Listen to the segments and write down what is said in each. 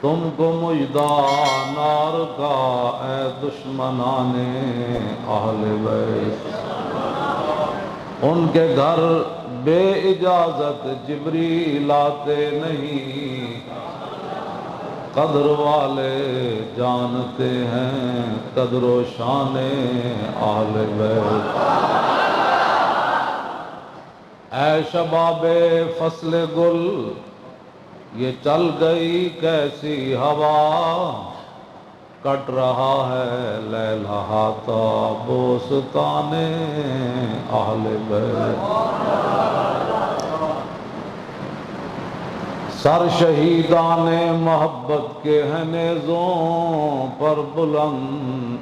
تم کو مجدہ نار کا اے دشمنان اہل بیت، ان کے گھر بے اجازت جبریل آتے نہیں، قدر والے جانتے ہیں قدر و شان اہل بیت۔ اے شباب فصل گل، یہ چل گئی کیسی ہوا، کٹ رہا ہے لیلہا تا بوستان اہل بیت۔ سر شہیدان محبت کے ہیں نیزوں پر بلند،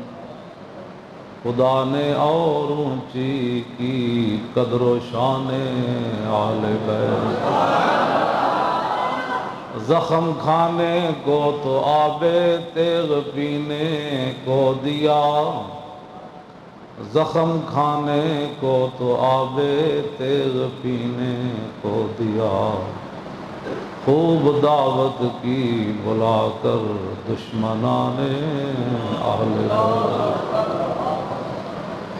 خدا نے اور اونچی کی قدر و شان اہل بیت۔ زخم کھانے کو تو آب تیغ پینے کو دیا، زخم کھانے کو تو آب تیغ پینے کو دیا، خوب دعوت کی بلا کر دشمنان اہل بیت،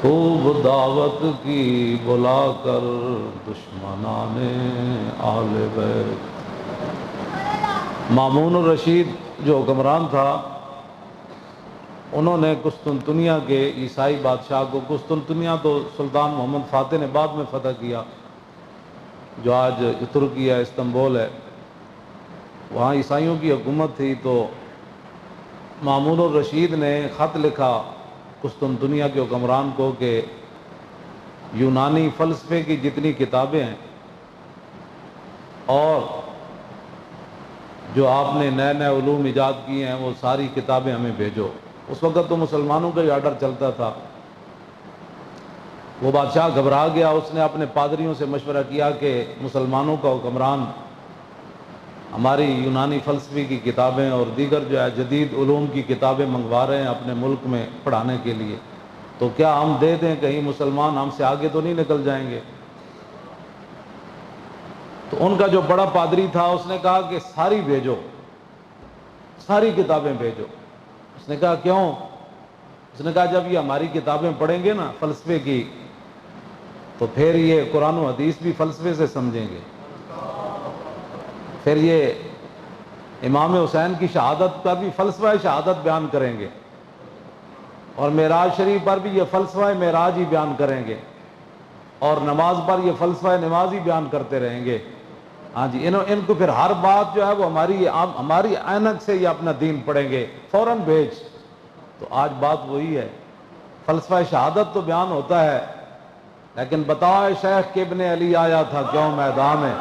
خوب دعوت کی بلا کر دشمنان اہل بیت۔ مامون الرشید جو حکمران تھا، انہوں نے قسطنطنیہ کے عیسائی بادشاہ کو، قسطنطنیہ تو سلطان محمد فاتح نے بعد میں فتح کیا، جو آج ترکی ہے، استنبول ہے، وہاں عیسائیوں کی حکومت تھی، تو مامون الرشید نے خط لکھا قسطنطنیہ کے حکمران کو کہ یونانی فلسفے کی جتنی کتابیں ہیں اور جو آپ نے نئے نئے علوم ایجاد کیے ہیں وہ ساری کتابیں ہمیں بھیجو۔ اس وقت تو مسلمانوں کا ہی آرڈر چلتا تھا۔ وہ بادشاہ گھبرا گیا، اس نے اپنے پادریوں سے مشورہ کیا کہ مسلمانوں کا حکمران ہماری یونانی فلسفے کی کتابیں اور دیگر جو ہے جدید علوم کی کتابیں منگوا رہے ہیں اپنے ملک میں پڑھانے کے لیے، تو کیا ہم دے دیں؟ کہیں مسلمان ہم سے آگے تو نہیں نکل جائیں گے؟ تو ان کا جو بڑا پادری تھا اس نے کہا کہ ساری بھیجو، ساری کتابیں بھیجو۔ اس نے کہا کیوں؟ اس نے کہا جب یہ ہماری کتابیں پڑھیں گے نا فلسفے کی، تو پھر یہ قرآن و حدیث بھی فلسفے سے سمجھیں گے، پھر یہ امام حسین کی شہادت پر بھی فلسفہ شہادت بیان کریں گے، اور معراج شریف پر بھی یہ فلسفہ معراج ہی بیان کریں گے، اور نماز پر یہ فلسفہ نماز ہی بیان کرتے رہیں گے۔ ہاں جی، ان کو پھر ہر بات جو ہے وہ ہماری عینک سے یہ اپنا دین پڑھیں گے، فوراً بھیج۔ تو آج بات وہی ہے، فلسفہ شہادت تو بیان ہوتا ہے، لیکن بتاؤ شیخ کہ ابن علی آیا تھا کیوں میدان میں،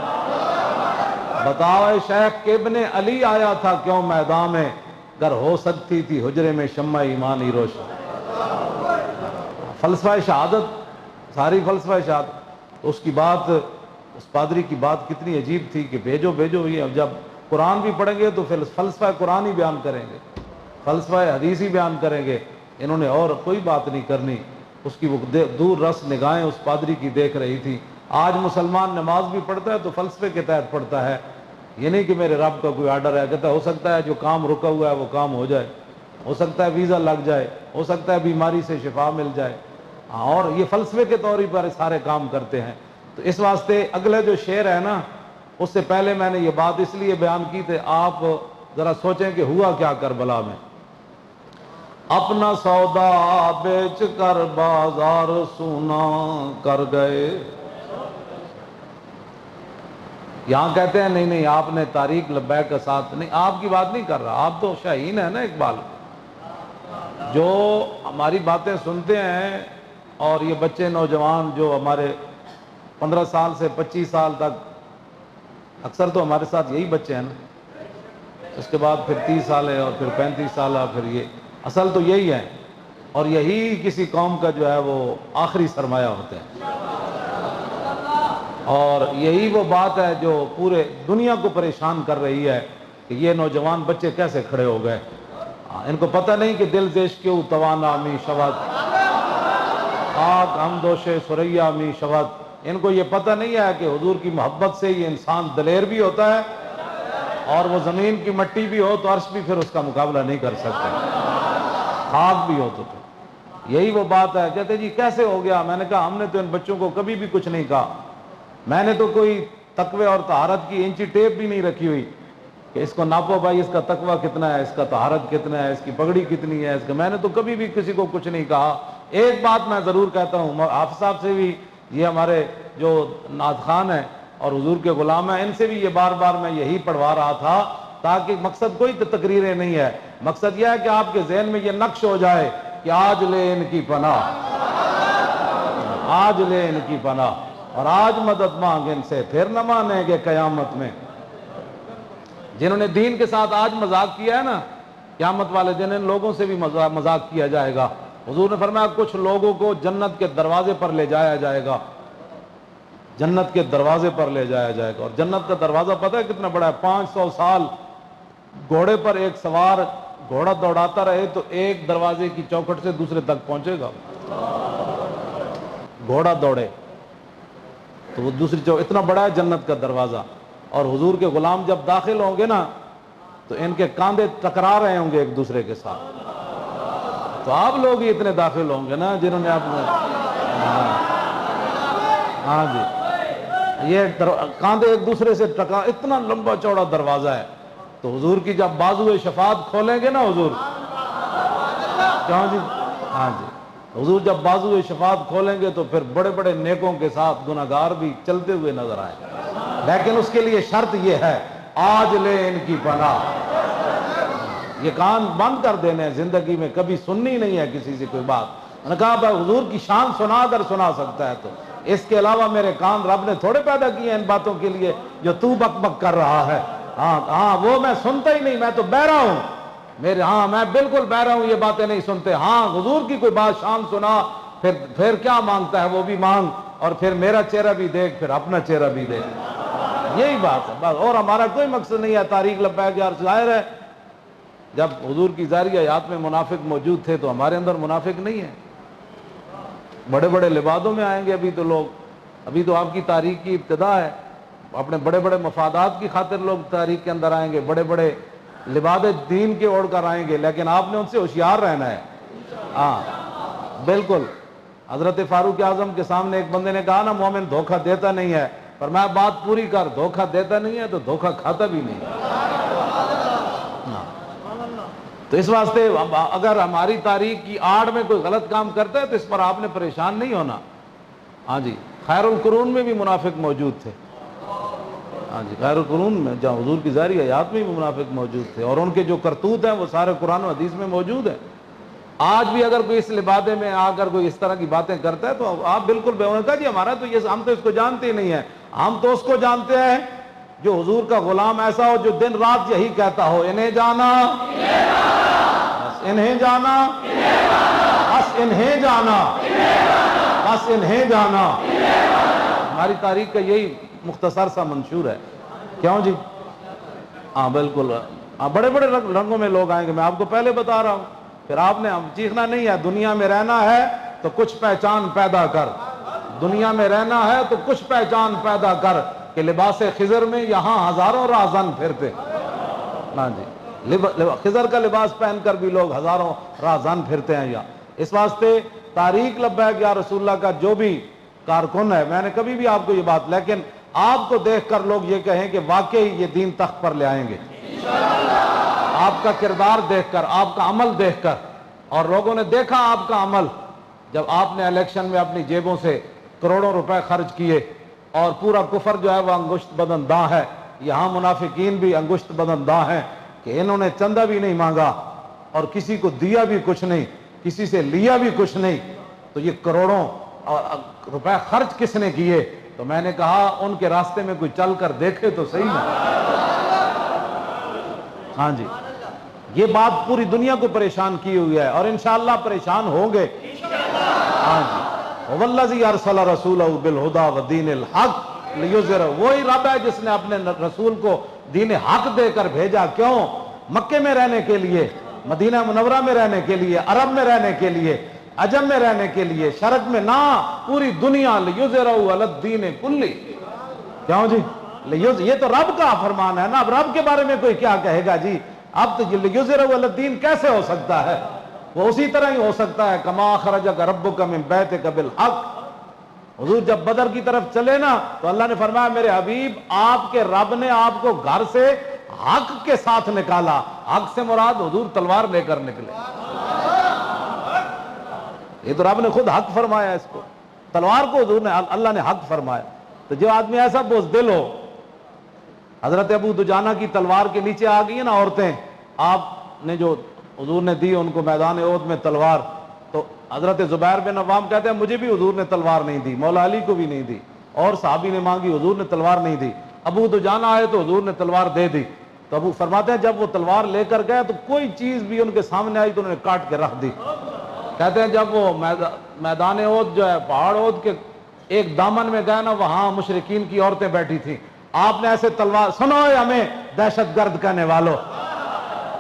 بتاؤ شیخ کہ ابن علی آیا تھا کیوں میدان میں، گر ہو سکتی تھی حجرے میں شمع ایمانی روشن۔ فلسفہ شہادت، ساری فلسفہ شہادت، اس کی بات، اس پادری کی بات کتنی عجیب تھی کہ بھیجو بھیجو۔ یہ جب قرآن بھی پڑھیں گے تو پھر فلسفہ قرآن ہی بیان کریں گے، فلسفہ حدیث ہی بیان کریں گے، انہوں نے اور کوئی بات نہیں کرنی۔ اس کی وہ دور رس نگاہیں اس پادری کی دیکھ رہی تھی۔ آج مسلمان نماز بھی پڑھتا ہے تو فلسفے کے تحت پڑھتا ہے، یہ نہیں کہ میرے رب کا کوئی آرڈر ہے، کہتا ہے ہو سکتا ہے جو کام رکا ہوا ہے وہ کام ہو جائے، ہو سکتا ہے ویزا لگ جائے، ہو سکتا ہے بیماری سے شفا مل جائے، اور یہ فلسفے کے طور پر سارے کام کرتے ہیں۔ تو اس واسطے اگلے جو شعر ہے نا، اس سے پہلے میں نے یہ بات اس لیے بیان کی تھی، آپ ذرا سوچیں کہ ہوا کیا کربلا میں۔ اپنا سودا بیچ کر بازار سونا کر گئے، یہاں کہتے ہیں نہیں نہیں آپ نے تاریخ لبیک کا ساتھ نہیں، آپ کی بات نہیں کر رہا، آپ تو شاہین ہے نا اقبال، جو ہماری باتیں سنتے ہیں، اور یہ بچے نوجوان جو ہمارے 15 سال سے 25 سال تک، اکثر تو ہمارے ساتھ یہی بچے ہیں نا، اس کے بعد پھر 30 سال ہے اور پھر 35 سال ہے، پھر یہ اصل تو یہی ہے، اور یہی کسی قوم کا جو ہے وہ آخری سرمایہ ہوتے ہیں، اور یہی وہ بات ہے جو پورے دنیا کو پریشان کر رہی ہے کہ یہ نوجوان بچے کیسے کھڑے ہو گئے۔ ان کو پتہ نہیں کہ دل دیش کیوں توانا می شود، آگ ہم دوش سریا می شود، ان کو یہ پتہ نہیں ہے کہ حضور کی محبت سے یہ انسان دلیر بھی ہوتا ہے اور وہ زمین کی مٹی بھی ہو تو عرش بھی پھر اس کا مقابلہ نہیں کر سکتا، خاک بھی ہو تو یہی وہ بات ہے۔ کہتے جی کیسے ہو گیا؟ میں نے کہا ہم نے تو ان بچوں کو کبھی بھی کچھ نہیں کہا، میں نے تو کوئی تقوی اور طہارت کی انچی ٹیپ بھی نہیں رکھی ہوئی کہ اس کو ناپو بھائی، اس کا تقوی کتنا ہے، اس کا طہارت کتنا ہے، اس کی پگڑی کتنی ہے، اس کا، میں نے تو کبھی بھی کسی کو کچھ نہیں کہا۔ ایک بات میں ضرور کہتا ہوں، حافظ صاحب سے بھی، یہ ہمارے جو نعت خوان ہیں اور حضور کے غلام ہیں، ان سے بھی یہ بار بار میں یہی پڑھوا رہا تھا، تاکہ مقصد کوئی تقریریں نہیں ہے، مقصد یہ ہے کہ آپ کے ذہن میں یہ نقش ہو جائے کہ آج لے ان کی پناہ، آج لے ان کی پناہ، اور آج مدد مانگ ان سے، پھر نہ مانیں گے قیامت میں۔ جنہوں نے دین کے ساتھ آج مذاق کیا ہے نا، قیامت والے دن ان لوگوں سے بھی مذاق کیا جائے گا۔ حضور نے فرمایا کچھ لوگوں کو جنت کے دروازے پر لے جایا جائے گا، جنت کے دروازے پر لے جایا جائے گا، اور جنت کا دروازہ پتہ ہے کتنا بڑا ہے؟ 500 سال گھوڑے پر ایک سوار گھوڑا دوڑاتا رہے تو ایک دروازے کی چوکھٹ سے دوسرے تک پہنچے گا، گھوڑا دوڑے تو وہ دوسری اتنا بڑا ہے جنت کا دروازہ۔ اور حضور کے غلام جب داخل ہوں گے نا تو ان کے کاندھے ٹکرا رہے ہوں گے ایک دوسرے کے ساتھ، تو آپ لوگ ہی اتنے داخل ہوں گے نا جنہوں نے اپنے، ہاں جی، یہ کاندھے ایک دوسرے سے ٹکرا، اتنا لمبا چوڑا دروازہ ہے۔ تو حضور کی جب بازو شفاعت کھولیں گے نا حضور، کیوں جی؟ ہاں جی، حضور جب بازو شفاعت کھولیں گے تو پھر بڑے بڑے نیکوں کے ساتھ گناہگار بھی چلتے ہوئے نظر آئیں، لیکن اس کے لیے شرط یہ ہے آج لے ان کی پناہ۔ یہ کان بند کر دینے، زندگی میں کبھی سننی نہیں ہے کسی سے کوئی بات۔ میں نے کہا بھائی حضور کی شان سنا اگر سنا سکتا ہے تو اس کے علاوہ میرے کان رب نے تھوڑے پیدا کیے ہیں ان باتوں کے لیے جو تو بک بک کر رہا ہے۔ ہاں وہ میں سنتا ہی نہیں، میں تو بہرا ہوں، میرے، ہاں میں بالکل بہرا ہوں، یہ باتیں نہیں سنتے۔ ہاں حضور کی کوئی بات شان سنا، پھر کیا مانگتا ہے وہ بھی مانگ، اور پھر میرا چہرہ بھی دیکھ، پھر اپنا چہرہ بھی دیکھ، یہی بات ہے بس، اور ہمارا کوئی مقصد نہیں ہے تاریخ لبیک یار۔ ظاہر ہے جب حضور کی ظاہری حیات میں منافق موجود تھے تو ہمارے اندر منافق نہیں ہے، بڑے بڑے لبادوں میں آئیں گے ابھی تو لوگ، ابھی تو آپ کی تاریخ کی ابتدا ہے، اپنے بڑے بڑے مفادات کی خاطر لوگ تاریخ کے اندر آئیں گے، بڑے بڑے لباد دین کے اوڑھ کر آئیں گے، لیکن آپ نے ان سے ہوشیار رہنا ہے۔ ہاں بالکل، حضرت فاروق اعظم کے سامنے ایک بندے نے کہا نا مومن دھوکہ دیتا نہیں ہے، پر میں بات پوری کر، دھوکہ دیتا نہیں ہے تو دھوکہ کھاتا بھی نہیں ہے۔ تو اس واسطے اگر ہماری تاریخ کی آڑ میں کوئی غلط کام کرتا ہے تو اس پر آپ نے پریشان نہیں ہونا۔ ہاں جی، خیر القرون میں بھی منافق موجود تھے، ہاں جی، خیر القرون میں جہاں حضور کی ظاہری حیات میں بھی منافق موجود تھے، اور ان کے جو کرتوت ہیں وہ سارے قرآن و حدیث میں موجود ہیں۔ آج بھی اگر کوئی اس لبادے میں آ کر کوئی اس طرح کی باتیں کرتا ہے تو آپ بالکل بے ہونے کا جی ہمارا تو یہ، ہم تو اس کو جانتے ہی نہیں ہیں، ہم تو اس کو جانتے ہیں جو حضور کا غلام ایسا ہو جو دن رات یہی کہتا ہو، انہیں جانا، بس انہیں جانا، بس انہیں جانا، بس انہیں جانا۔ ہماری تاریخ کا یہی مختصر سا منشور ہے، کیوں جی؟ ہاں بالکل، بڑے بڑے رنگوں میں لوگ آئیں گے، میں آپ کو پہلے بتا رہا ہوں، پھر آپ نے چیخنا نہیں ہے، دنیا میں رہنا ہے تو کچھ پہچان پیدا کر، دنیا میں رہنا ہے تو کچھ پہچان پیدا کر، کہ لباس خضر میں یہاں ہزاروں راہزن پھرتے، ہاں جی، خضر کا لباس پہن کر بھی لوگ ہزاروں راہزن پھرتے ہیں۔ یا اس واسطے تاریخ لبیک یا رسول اللہ کا جو بھی کارکن ہے، میں نے کبھی بھی آپ کو یہ بات، لیکن آپ کو دیکھ کر لوگ یہ کہیں کہ واقعی یہ دین تخت پر لے آئیں گے، آپ کا کردار دیکھ کر، آپ کا عمل دیکھ کر، اور لوگوں نے دیکھا آپ کا عمل جب آپ نے الیکشن میں اپنی جیبوں سے کروڑوں روپے خرچ کیے، اور پورا کفر جو ہے وہ انگشت بدن داں ہے، یہاں منافقین بھی انگشت بدن داں ہیں کہ انہوں نے چندہ بھی نہیں مانگا اور کسی کو دیا بھی کچھ نہیں، کسی سے لیا بھی کچھ نہیں، تو یہ کروڑوں روپے خرچ کس نے کیے؟ تو میں نے کہا ان کے راستے میں کوئی چل کر دیکھے تو صحیح نا۔ ہاں جی، یہ بات پوری دنیا کو پریشان کی ہوئی ہے، اور انشاءاللہ پریشان ہوں گے۔ ہاں جی، وَوَالَّذِي أَرْسَلَ رَسُولَهُ بِالْهُدَى وَدِينِ الْحَقِّ لِيُظْهِرَهُ، وہی رب ہے جس نے اپنے رسول کو دین حق دے کر بھیجا، کیوں؟ مکے میں رہنے کے لیے، مدینہ منورہ میں رہنے کے لیے، عرب میں رہنے کے لیے، عجم میں رہنے کے لیے، شرق میں نہ، پوری دنیا، لِيُظْهِرَهُ عَلَى الدِّينِ كُلِّهِ، کیوں جی؟ یہ تو رب کا فرمان ہے نا، اب رب کے بارے میں کوئی کیا کہے گا جی؟ اب تو لیظہرہ علی الدین کیسے ہو سکتا ہے؟ وہ اسی طرح ہی ہو سکتا ہے کما اخرجک ربک من بیتک بالحق۔ حضور جب بدر کی طرف چلے نا تو اللہ نے فرمایا میرے حبیب آپ کے رب نے آپ کو گھر سے حق کے ساتھ نکالا۔ حق سے مراد حضور تلوار لے کر نکلے، یہ تو رب نے خود حق فرمایا اس کو، تلوار کو حضور نے اللہ نے حق فرمایا۔ تو جو آدمی ایسا بزدل ہو، حضرت ابو دجانہ کی تلوار کے نیچے آ گئی ہیں نا عورتیں، آپ نے جو حضور نے دی ان کو میدان احد میں تلوار، تو حضرت زبیر بن عوام کہتے ہیں مجھے بھی حضور نے تلوار نہیں دی، مولا علی کو بھی نہیں دی، اور صحابی نے مانگی حضور نے تلوار نہیں دی، ابو دجانہ آئے تو حضور نے تلوار دے دی۔ تو ابو فرماتے ہیں جب وہ تلوار لے کر گئے تو کوئی چیز بھی ان کے سامنے آئی تو انہوں نے کاٹ کے رکھ دی۔ کہتے ہیں جب وہ میدان احد جو ہے پہاڑ احد کے ایک دامن میں گئے نا، وہاں مشرکین کی عورتیں بیٹھی تھیں، آپ نے ایسے تلوار، سنو ہمیں دہشت گرد کہنے والوں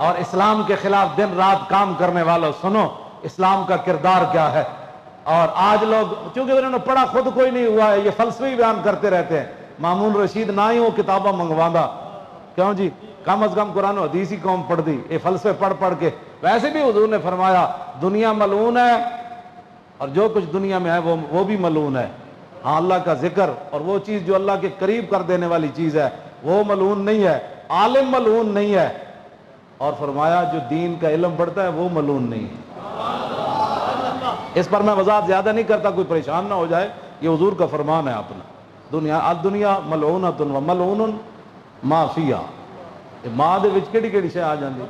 اور اسلام کے خلاف دن رات کام کرنے والوں، سنو اسلام کا کردار کیا ہے۔ اور آج لوگ چونکہ انہوں نے پڑھا خود کوئی نہیں ہوا ہے، یہ فلسفی بیان کرتے رہتے ہیں، مامون رشید نہ ہی وہ کتابیں منگوانا، کیوں جی؟ کم از کم قرآن و حدیث ہی قوم پڑھ دی، یہ فلسفے پڑھ پڑھ کے۔ ویسے بھی حضور نے فرمایا دنیا ملعون ہے اور جو کچھ دنیا میں ہے وہ بھی ملعون ہے، ہاں اللہ کا ذکر اور وہ چیز جو اللہ کے قریب کر دینے والی چیز ہے وہ ملعون نہیں ہے، عالم ملعون نہیں ہے، اور فرمایا جو دین کا علم پڑھتا ہے وہ ملعون نہیں ہے۔ اس پر میں وضاحت زیادہ نہیں کرتا، کوئی پریشان نہ ہو جائے، یہ حضور کا فرمان ہے اپنا۔ دنیا ملعونۃ و ملعون ما فیہا، ماں دے وچ کیڑی کیڑی شے آ جاندی،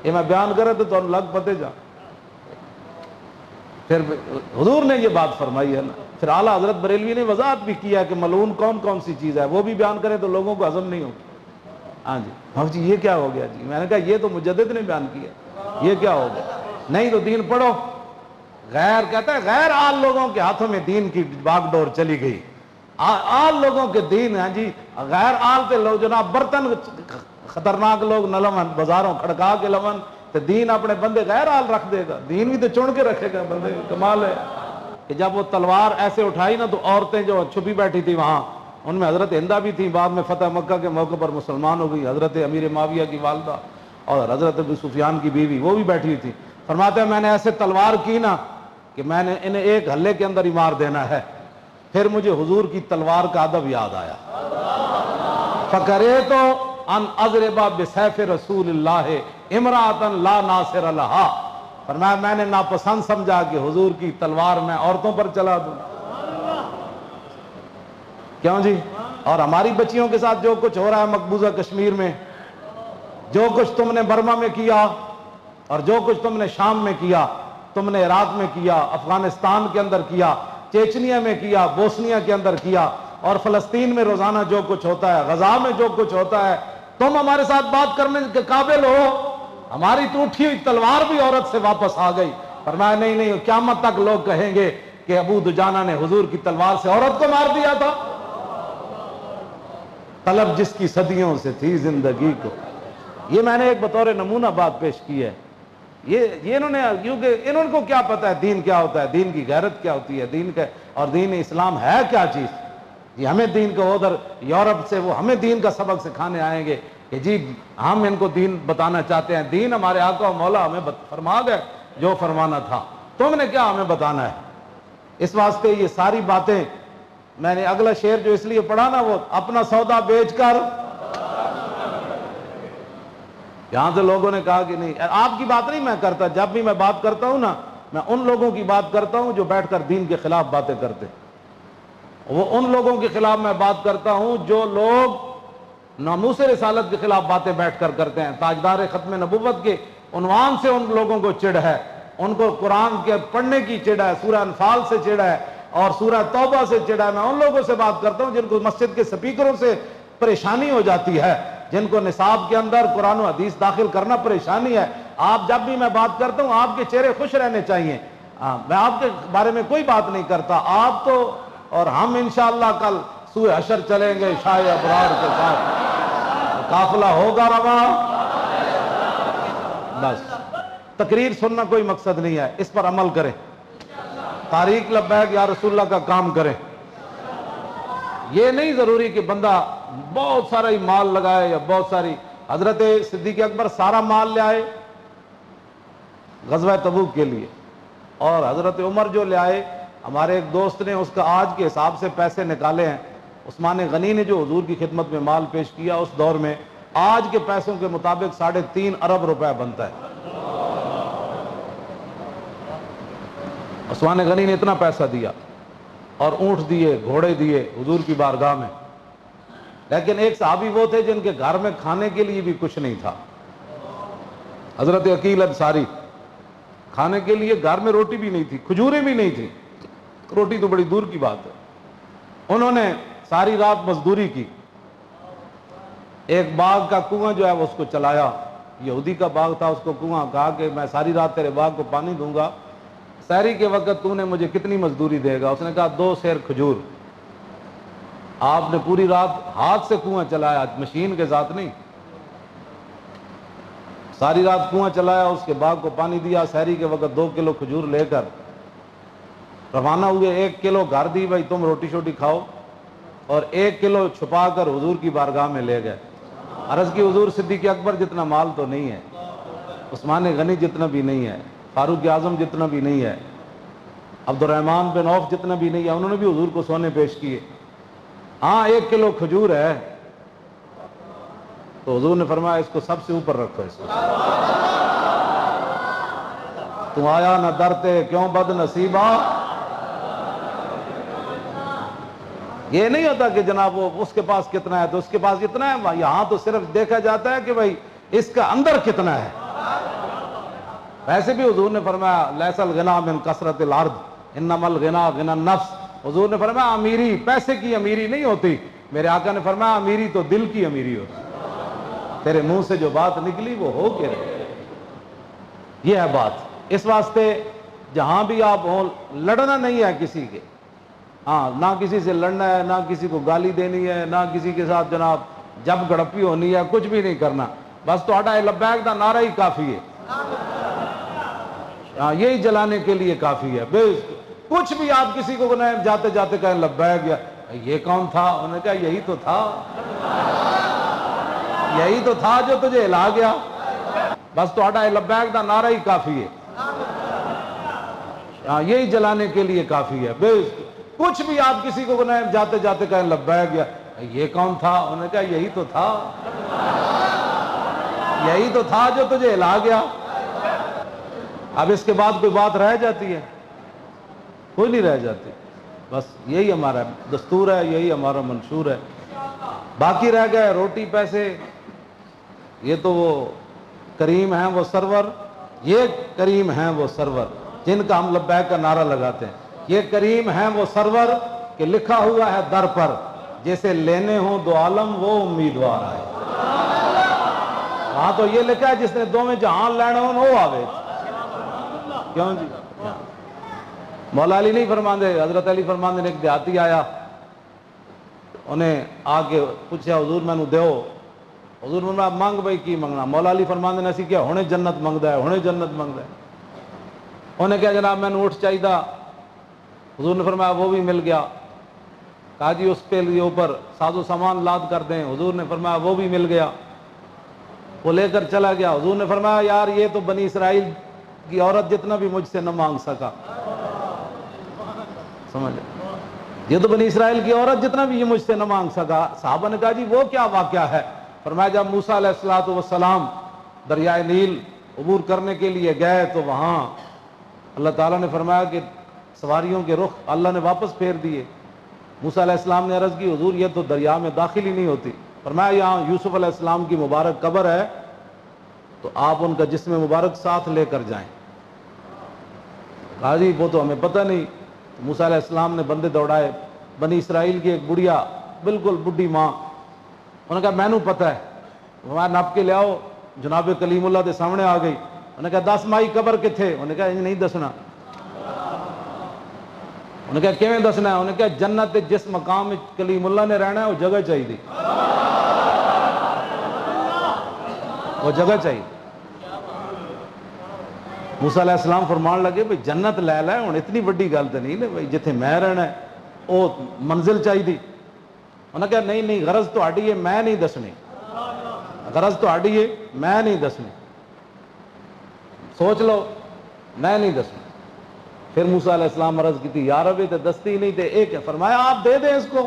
یہ میں بیان کرا تو تمہیں لگ پتے جا۔ پھر حضور نے یہ بات فرمائی ہے نا، پھر اعلیٰ حضرت بریلوی نے وضاحت بھی کیا کہ ملعون کون کون سی چیز ہے، وہ بھی بیان کریں تو لوگوں کو ہضم نہیں ہوگی۔ ہاں جی ہاں جی یہ کیا ہو گیا جی؟ میں نے کہا یہ تو مجدد نے بیان کیا، یہ کیا ہو گیا؟ نہیں تو دین پڑھو۔ غیر کہتا ہے غیر آل لوگوں کے ہاتھوں میں دین کی باغ ڈور چلی گئی، آل لوگوں کے دین ہیں جی، غیر آل کے لوگ جناب برتن خطرناک لوگ نہ لون، بازاروں کھڑکا کے لون، تو دین اپنے بندے غیر آل رکھ دے گا، دین بھی تو چن کے رکھے گا بندے، کمال ہے۔ کہ جب وہ تلوار ایسے اٹھائی نا تو عورتیں جو چھپی بیٹھی تھی وہاں، ان میں حضرت ہندہ بھی تھی، بعد میں فتح مکہ کے موقع پر مسلمان ہو گئی، حضرت امیر معاویہ کی والدہ اور حضرت ابو سفیان کی بیوی وہ بھی بیٹھی ہوئی تھی۔ فرماتے ہیں میں نے ایسے تلوار کی نا کہ میں نے انہیں ایک ہلے کے اندر ہی مار دینا ہے، پھر مجھے حضور کی تلوار کا ادب یاد آیا، فَكَرِهْتُ أَنْ أَضْرِبَ بِسَيْفِ رَسُولِ اللَّهِ امْرَأَةً لَا نَاصِرَ لَهَا۔ فرمایا میں نے ناپسند سمجھا کہ حضور کی تلوار میں عورتوں پر چلا دوں، کیوں جی؟ اور ہماری بچیوں کے ساتھ جو کچھ ہو رہا ہے مقبوضہ کشمیر میں، جو کچھ تم نے برما میں کیا اور جو کچھ تم نے شام میں کیا، تم نے عراق میں کیا، افغانستان کے اندر کیا، چیچنیا میں کیا، بوسنیا کے اندر کیا، اور فلسطین میں روزانہ جو کچھ ہوتا ہے، غزہ میں جو کچھ ہوتا ہے، تم ہمارے ساتھ بات کرنے کے قابل ہو؟ ہماری ٹوٹی ہوئی تلوار بھی عورت سے واپس آ گئی۔ فرمایا نہیں نہیں، قیامت تک لوگ کہیں گے کہ ابو دجانہ نے حضور کی تلوار سے عورت کو مار دیا تھا۔ طلب جس کی صدیوں سے تھی زندگی کو، یہ میں نے ایک بطور نمونہ بات پیش کی ہے۔ یہ انہوں نے، کیونکہ انہوں کو کیا پتا ہے دین کیا ہوتا ہے، دین کی غیرت کیا ہوتی ہے، دین کا اور دین اسلام ہے کیا چیز جی۔ ہمیں دین کو ادھر یورپ سے وہ ہمیں دین کا سبق سکھانے آئیں گے کہ جی ہم ان کو دین بتانا چاہتے ہیں، دین ہمارے آقا و مولا ہمیں فرما گئے جو فرمانا تھا، تم نے کیا ہمیں بتانا ہے۔ اس واسطے یہ ساری باتیں، میں نے اگلا شعر جو اس لیے پڑھا نا، وہ اپنا سودا بیچ کر، یہاں سے لوگوں نے کہا کہ نہیں، آپ کی بات نہیں میں کرتا، جب بھی میں بات کرتا ہوں نا میں ان لوگوں کی بات کرتا ہوں جو بیٹھ کر دین کے خلاف باتیں کرتے، وہ ان لوگوں کے خلاف میں بات کرتا ہوں جو لوگ ناموس رسالت کے خلاف باتیں بیٹھ کر کرتے ہیں۔ تاجدار ختم نبوت کے عنوان سے ان لوگوں کو چڑ ہے، ان کو قرآن کے پڑھنے کی چڑ ہے، سورہ انفال سے چڑ ہے اور سورہ توبہ سے چڑ ہے۔ میں ان لوگوں سے بات کرتا ہوں جن کو مسجد کے سپیکروں سے پریشانی ہو جاتی ہے، جن کو نصاب کے اندر قرآن و حدیث داخل کرنا پریشانی ہے۔ آپ جب بھی میں بات کرتا ہوں آپ کے چہرے خوش رہنے چاہیے، میں آپ کے بارے میں کوئی بات نہیں کرتا، آپ تو اور ہم انشاءاللہ کل سوئے حشر چلیں گے شاہ ابرار کے ساتھ، قافلہ ہوگا رواں۔ بس تقریر سننا کوئی مقصد نہیں ہے، اس پر عمل کریں، تاریخ لبیک یا رسول اللہ کا کام کریں۔ یہ نہیں ضروری کہ بندہ بہت سارا ہی مال لگائے یا بہت ساری. حضرت صدیق اکبر سارا مال لے آئے غزوہ تبوک کے لیے, اور حضرت عمر جو لے آئے, ہمارے ایک دوست نے اس کا آج کے حساب سے پیسے نکالے ہیں. عثمان غنی نے جو حضور کی خدمت میں مال پیش کیا اس دور میں آج کے پیسوں کے مطابق 3.5 ارب روپے بنتا ہے. عثمان غنی نے اتنا پیسہ دیا اور اونٹ دیے, گھوڑے دیے حضور کی بارگاہ میں. لیکن ایک صحابی وہ تھے جن کے گھر میں کھانے کے لیے بھی کچھ نہیں تھا, حضرت عقیل انصاری. کھانے کے لیے گھر میں روٹی بھی نہیں تھی, کھجوریں بھی نہیں تھی, روٹی تو بڑی دور کی بات ہے. انہوں نے ساری رات مزدوری کی, ایک باغ کا کنواں جو ہے وہ اس کو چلایا, یہودی کا باغ تھا, اس کو کنواں, کہا کہ میں ساری رات تیرے باغ کو پانی دوں گا, سحری کے وقت تو نے مجھے کتنی مزدوری دے گا؟ اس نے کہا 2 سیر کھجور. آپ نے پوری رات ہاتھ سے کنواں چلایا, مشین کے ذات نہیں, ساری رات کنواں چلایا, اس کے باغ کو پانی دیا, سحری کے وقت 2 کلو کھجور لے کر روانہ ہوئے. 1 کلو گھر دی, بھائی تم روٹی شوٹی کھاؤ, اور 1 کلو چھپا کر حضور کی بارگاہ میں لے گئے. عرض کی حضور صدیق اکبر جتنا مال تو نہیں ہے, عثمان غنی جتنا بھی نہیں ہے, فاروق اعظم جتنا بھی نہیں ہے, عبد الرحمن بن عوف جتنا بھی نہیں ہے, انہوں نے بھی حضور کو سونے پیش کیے. ہاں 1 کلو کھجور ہے. تو حضور نے فرمایا اس کو سب سے اوپر رکھو, اس کو تم آیا نہ ڈرتے کیوں بد نصیبہ. یہ نہیں ہوتا کہ جناب وہ اس کے پاس کتنا ہے تو اس کے پاس اتنا ہے, یہاں تو صرف دیکھا جاتا ہے کہ بھائی اس کا اندر کتنا ہے. ویسے بھی حضور نے فرمایا لیس الغنا من کثرت الارض انما الغنا غنى النفس. حضور نے فرمایا امیری پیسے کی امیری نہیں ہوتی, میرے آقا نے فرمایا امیری تو دل کی امیری ہوتی. تیرے منہ سے جو بات نکلی وہ ہو کے رہے, یہ ہے بات. اس واسطے جہاں بھی آپ ہوں, لڑنا نہیں ہے کسی کے, ہاں نہ کسی سے لڑنا ہے, نہ کسی کو گالی دینی ہے, نہ کسی کے ساتھ جناب جب گڑپی ہونی ہے, کچھ بھی نہیں کرنا. بس تہاڈا لبیک دا نعرہ ہی کافی ہے, ہاں یہی جلانے کے لیے کافی ہے. کچھ بھی آپ کسی کو جاتے جاتے کہیں لبیک, یا یہ کون تھا, انہوں نے کہا یہی تو تھا, یہی تو تھا جو تجھے ہلا گیا. بس تہاڈا لبیک دا نعرہ ہی کافی ہے, ہاں یہی جلانے کے لیے کافی ہے. کچھ بھی آپ کسی کو جاتے جاتے کہیں لبیک, یا یہ کون تھا, انہوں نے کہا یہی تو تھا, یہی تو تھا جو تجھے ہلا گیا. اب اس کے بعد کوئی بات رہ جاتی ہے؟ کوئی نہیں رہ جاتی. بس یہی ہمارا دستور ہے, یہی ہمارا منشور ہے. باقی رہ گئے روٹی پیسے, یہ تو وہ کریم ہیں وہ سرور, یہ کریم ہیں وہ سرور جن کا ہم لبیک کا نعرہ لگاتے ہیں. یہ کریم ہیں وہ سرور کہ لکھا ہوا ہے در پر جیسے لینے ہوں دو عالم وہ امیدوار آئے. ہاں تو یہ لکھا ہے جس نے دوویں جہان لینا ہوں وہ آوے. کیوں جی؟ مولا علی نہیں فرماندے, حضرت علی فرماندے نے ایک دیہاتی آیا, انہیں آ کے پوچھا حضور میں نو دیو. حضور فرمایا مانگ بھائی کی منگنا. مولا علی فرماندے نے اسی کیا ہونے جنت منگدا ہے, ہونے جنت منگدا ہے. انہیں کہا جناب میں نے اونٹ چاہیے تھا. حضور نے فرمایا وہ بھی مل گیا. کہا جی اس کے لیے اوپر ساز و سامان لاد کر دیں. حضور نے فرمایا وہ بھی مل گیا. وہ لے کر چلا گیا. حضور نے فرمایا یار یہ تو بنی اسرائیل کی عورت جتنا بھی مجھ سے نہ مانگ سکا. سمجھ, یہ تو بنی اسرائیل کی عورت جتنا بھی یہ مجھ سے نہ مانگ سکا. صحابہ نے کہا جی وہ کیا واقعہ ہے؟ فرمایا جب موسیٰ علیہ الصلوۃ والسلام دریائے نیل عبور کرنے کے لیے گئے تو وہاں اللہ تعالیٰ نے فرمایا کہ سواریوں کے رخ اللہ نے واپس پھیر دیے. موسیٰ علیہ السلام نے عرض کی حضور یہ تو دریا میں داخل ہی نہیں ہوتی. فرمایا یہاں یوسف علیہ السلام کی مبارک قبر ہے تو آپ ان کا جسم مبارک ساتھ لے کر جائیں. کہا جی وہ تو ہمیں پتہ نہیں. موسیٰ علیہ السلام نے بندے دوڑائے. بنی اسرائیل کی ایک بڑھیا بالکل بڈھی ماں, انہوں نے کہا میں نو پتہ ہے. وہاں نپ کے لے آؤ. جناب کلیم اللہ دے سامنے آ گئی. انہوں نے کہا 10 مائی قبر کتھے؟ انہوں نے کہا نہیں دسنا. انہوں نے کہا کیویں دسنا ہے؟ انہوں نے کہا جنت جس مقام کلیم اللہ نے رہنا ہے وہ جگہ چاہیے, وہ جگہ چاہیے. موسیٰ علیہ السلام فرمان لگے بھئی جنت لے لے, ہن اتنی بڑی گل تو نہیں بھئی جتھے میں رہنا ہے وہ منزل چاہیے. انہوں نے کہا نہیں نہیں غرض تو آڈی ہے میں نہیں دسنی, غرض تو آڈی ہے میں نہیں دسنی, سوچ لو میں نہیں دسنی. پھر موسیٰ علیہ السلام عرض کی تھی یا ربی تے دستی نہیں تے ایک ہے, فرمایا آپ دے دیں اس کو,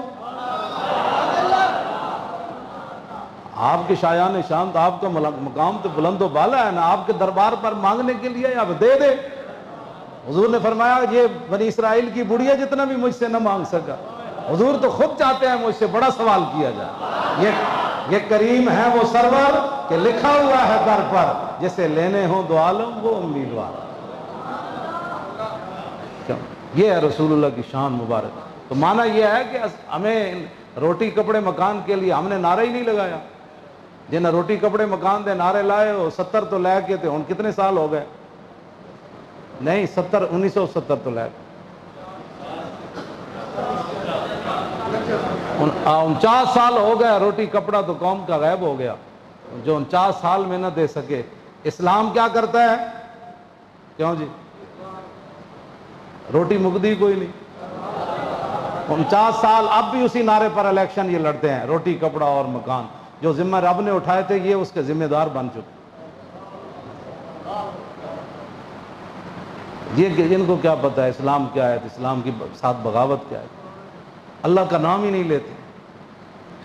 آپ کے شایان شان تو آپ کا مقام تو بلند و بالا ہے نا, آپ کے دربار پر مانگنے کے لیے آپ دے دیں. حضور نے فرمایا یہ بنی اسرائیل کی بڑھیا جتنا بھی مجھ سے نہ مانگ سکا, حضور تو خود چاہتے ہیں مجھ سے بڑا سوال کیا جائے. یہ کریم ہے وہ سرور کہ لکھا ہوا ہے در پر جسے لینے ہوں دو عالم وہ امیدوار. یہ ہے رسول اللہ کی شان مبارک. تو معنی یہ ہے کہ ہمیں روٹی کپڑے مکان کے لیے ہم نے نعرہ ہی نہیں لگایا. جنہیں روٹی کپڑے مکان دے نعرے لائے وہ 70 تو لے کے تھے, ہن کتنے سال ہو گئے, نہیں 1970 تو لے کے 49 سال ہو گئے. روٹی کپڑا تو قوم کا غائب ہو گیا جو 49 سال میں نہ دے سکے. اسلام کیا کرتا ہے, کیوں جی روٹی مکدی کوئی نہیں, 49 سال اب بھی اسی نعرے پر الیکشن یہ لڑتے ہیں, روٹی کپڑا اور مکان. جو ذمہ رب نے اٹھائے تھے یہ اس کے ذمہ دار بن چکے. یہ جن کو کیا پتہ ہے اسلام کیا ہے, اسلام کی ساتھ بغاوت کیا ہے, اللہ کا نام ہی نہیں لیتے.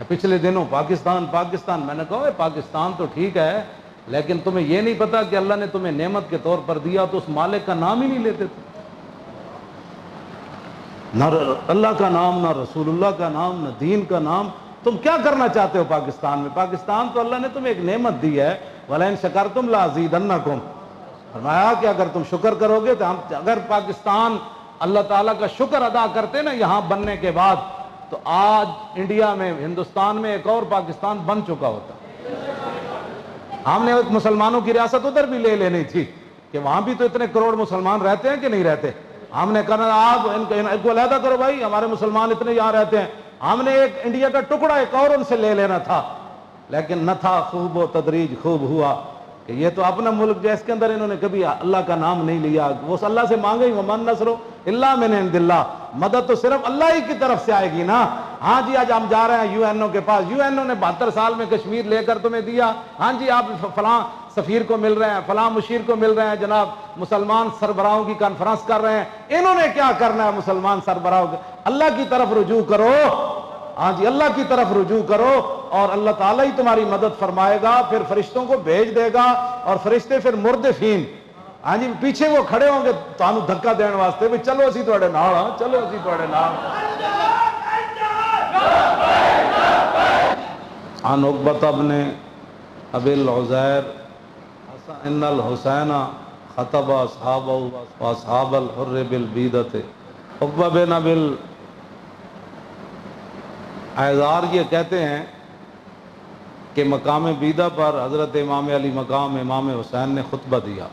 پچھلے دنوں پاکستان میں نے کہا پاکستان تو ٹھیک ہے لیکن تمہیں یہ نہیں پتا کہ اللہ نے تمہیں نعمت کے طور پر دیا تو اس مالک کا نام ہی نہیں لیتے تھے. نہ اللہ کا نام, نہ رسول اللہ کا نام, نہ دین کا نام. تم کیا کرنا چاہتے ہو پاکستان میں؟ پاکستان تو اللہ نے تمہیں ایک نعمت دی ہے, وَلَئِن شَكَرْتُمْ لَأَزِيدَنَّكُمْ. فرمایا کہ اگر تم شکر کرو گے تو اگر پاکستان اللہ تعالیٰ کا شکر ادا کرتے نا یہاں بننے کے بعد تو آج انڈیا میں ہندوستان میں ایک اور پاکستان بن چکا ہوتا. ہم نے ایک مسلمانوں کی ریاست ادھر بھی لے لینی تھی کہ وہاں بھی تو اتنے کروڑ مسلمان رہتے ہیں کہ نہیں رہتے. ہم نے کہا آپ ان کو علیحدہ کرو بھائی, ہمارے مسلمان اتنے یہاں رہتے ہیں. ہم نے ایک انڈیا کا ٹکڑا ایک اور ان سے لے لینا تھا لیکن نہ تھا. خوب و تدریج خوب ہوا کہ یہ تو اپنا ملک جس کے اندر انہوں نے کبھی اللہ کا نام نہیں لیا. وہ اللہ سے مانگے ہی وَمَن نَصْرُ إِلَّا مِنْ عِنْدِ اللَّهِ, مدد تو صرف اللہ ہی کی طرف سے آئے گی نا. ہاں جی آج ہم جا رہے ہیں یو این او کے پاس, یو این او نے 72 سال میں کشمیر لے کر تمہیں دیا. ہاں جی آپ فلاں سفیر کو مل رہے ہیں, فلاں مشیر کو مل رہے ہیں, جناب مسلمان سربراہوں کی کانفرنس کر رہے ہیں. انہوں نے کیا کرنا ہے مسلمان سربراہوں کو؟ اللہ کی طرف رجوع کرو. ہاں جی اللہ کی طرف رجوع کرو اور اللہ تعالیٰ ہی تمہاری مدد فرمائے گا. پھر فرشتوں کو بھیج دے گا اور فرشتے پھر مردفین ہاں جی پیچھے وہ کھڑے ہوں گے تانوں دھکا دین واسطے بھی چلو اسی تواڈے نال, ہاں چلو اسی تواڈے نال. عن عقبۃ بن ابی العزیر ان الحسین خطب اصحابہ واصحاب الحر بالبیدۃ. عقبہ بن ابی اعذار یہ کہتے ہیں کہ مقام بیدہ پر حضرت امام علی مقام امام حسین نے خطبہ دیا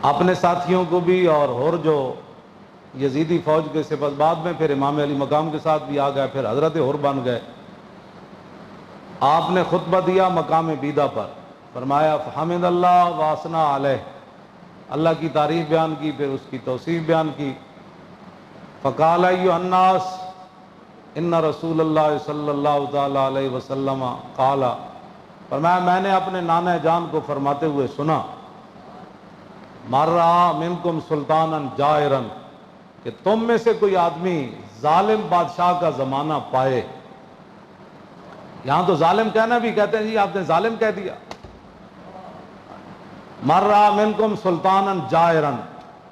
اپنے ساتھیوں کو بھی, اور جو یزیدی فوج کے سپس بعد میں پھر امام علی مقام کے ساتھ بھی آ گئے, پھر حضرت حر بن گئے. آپ نے خطبہ دیا مقام بیدہ پر, فرمایا فحمد اللہ واسنا علیہ, اللہ کی تعریف بیان کی, پھر اس کی توصیف بیان کی. فقال ایھا الناس ان رسول اللہ صلی اللہ تعالی علیہ وسلم قال, فرمایا میں نے اپنے نانا جان کو فرماتے ہوئے سنا, مر رہا منکم سلطانا جائرا, کہ تم میں سے کوئی آدمی ظالم بادشاہ کا زمانہ پائے. یہاں تو ظالم کہنا بھی کہتے ہیں جی آپ نے ظالم کہہ دیا. مر رہا منکم سلطانا جائرا,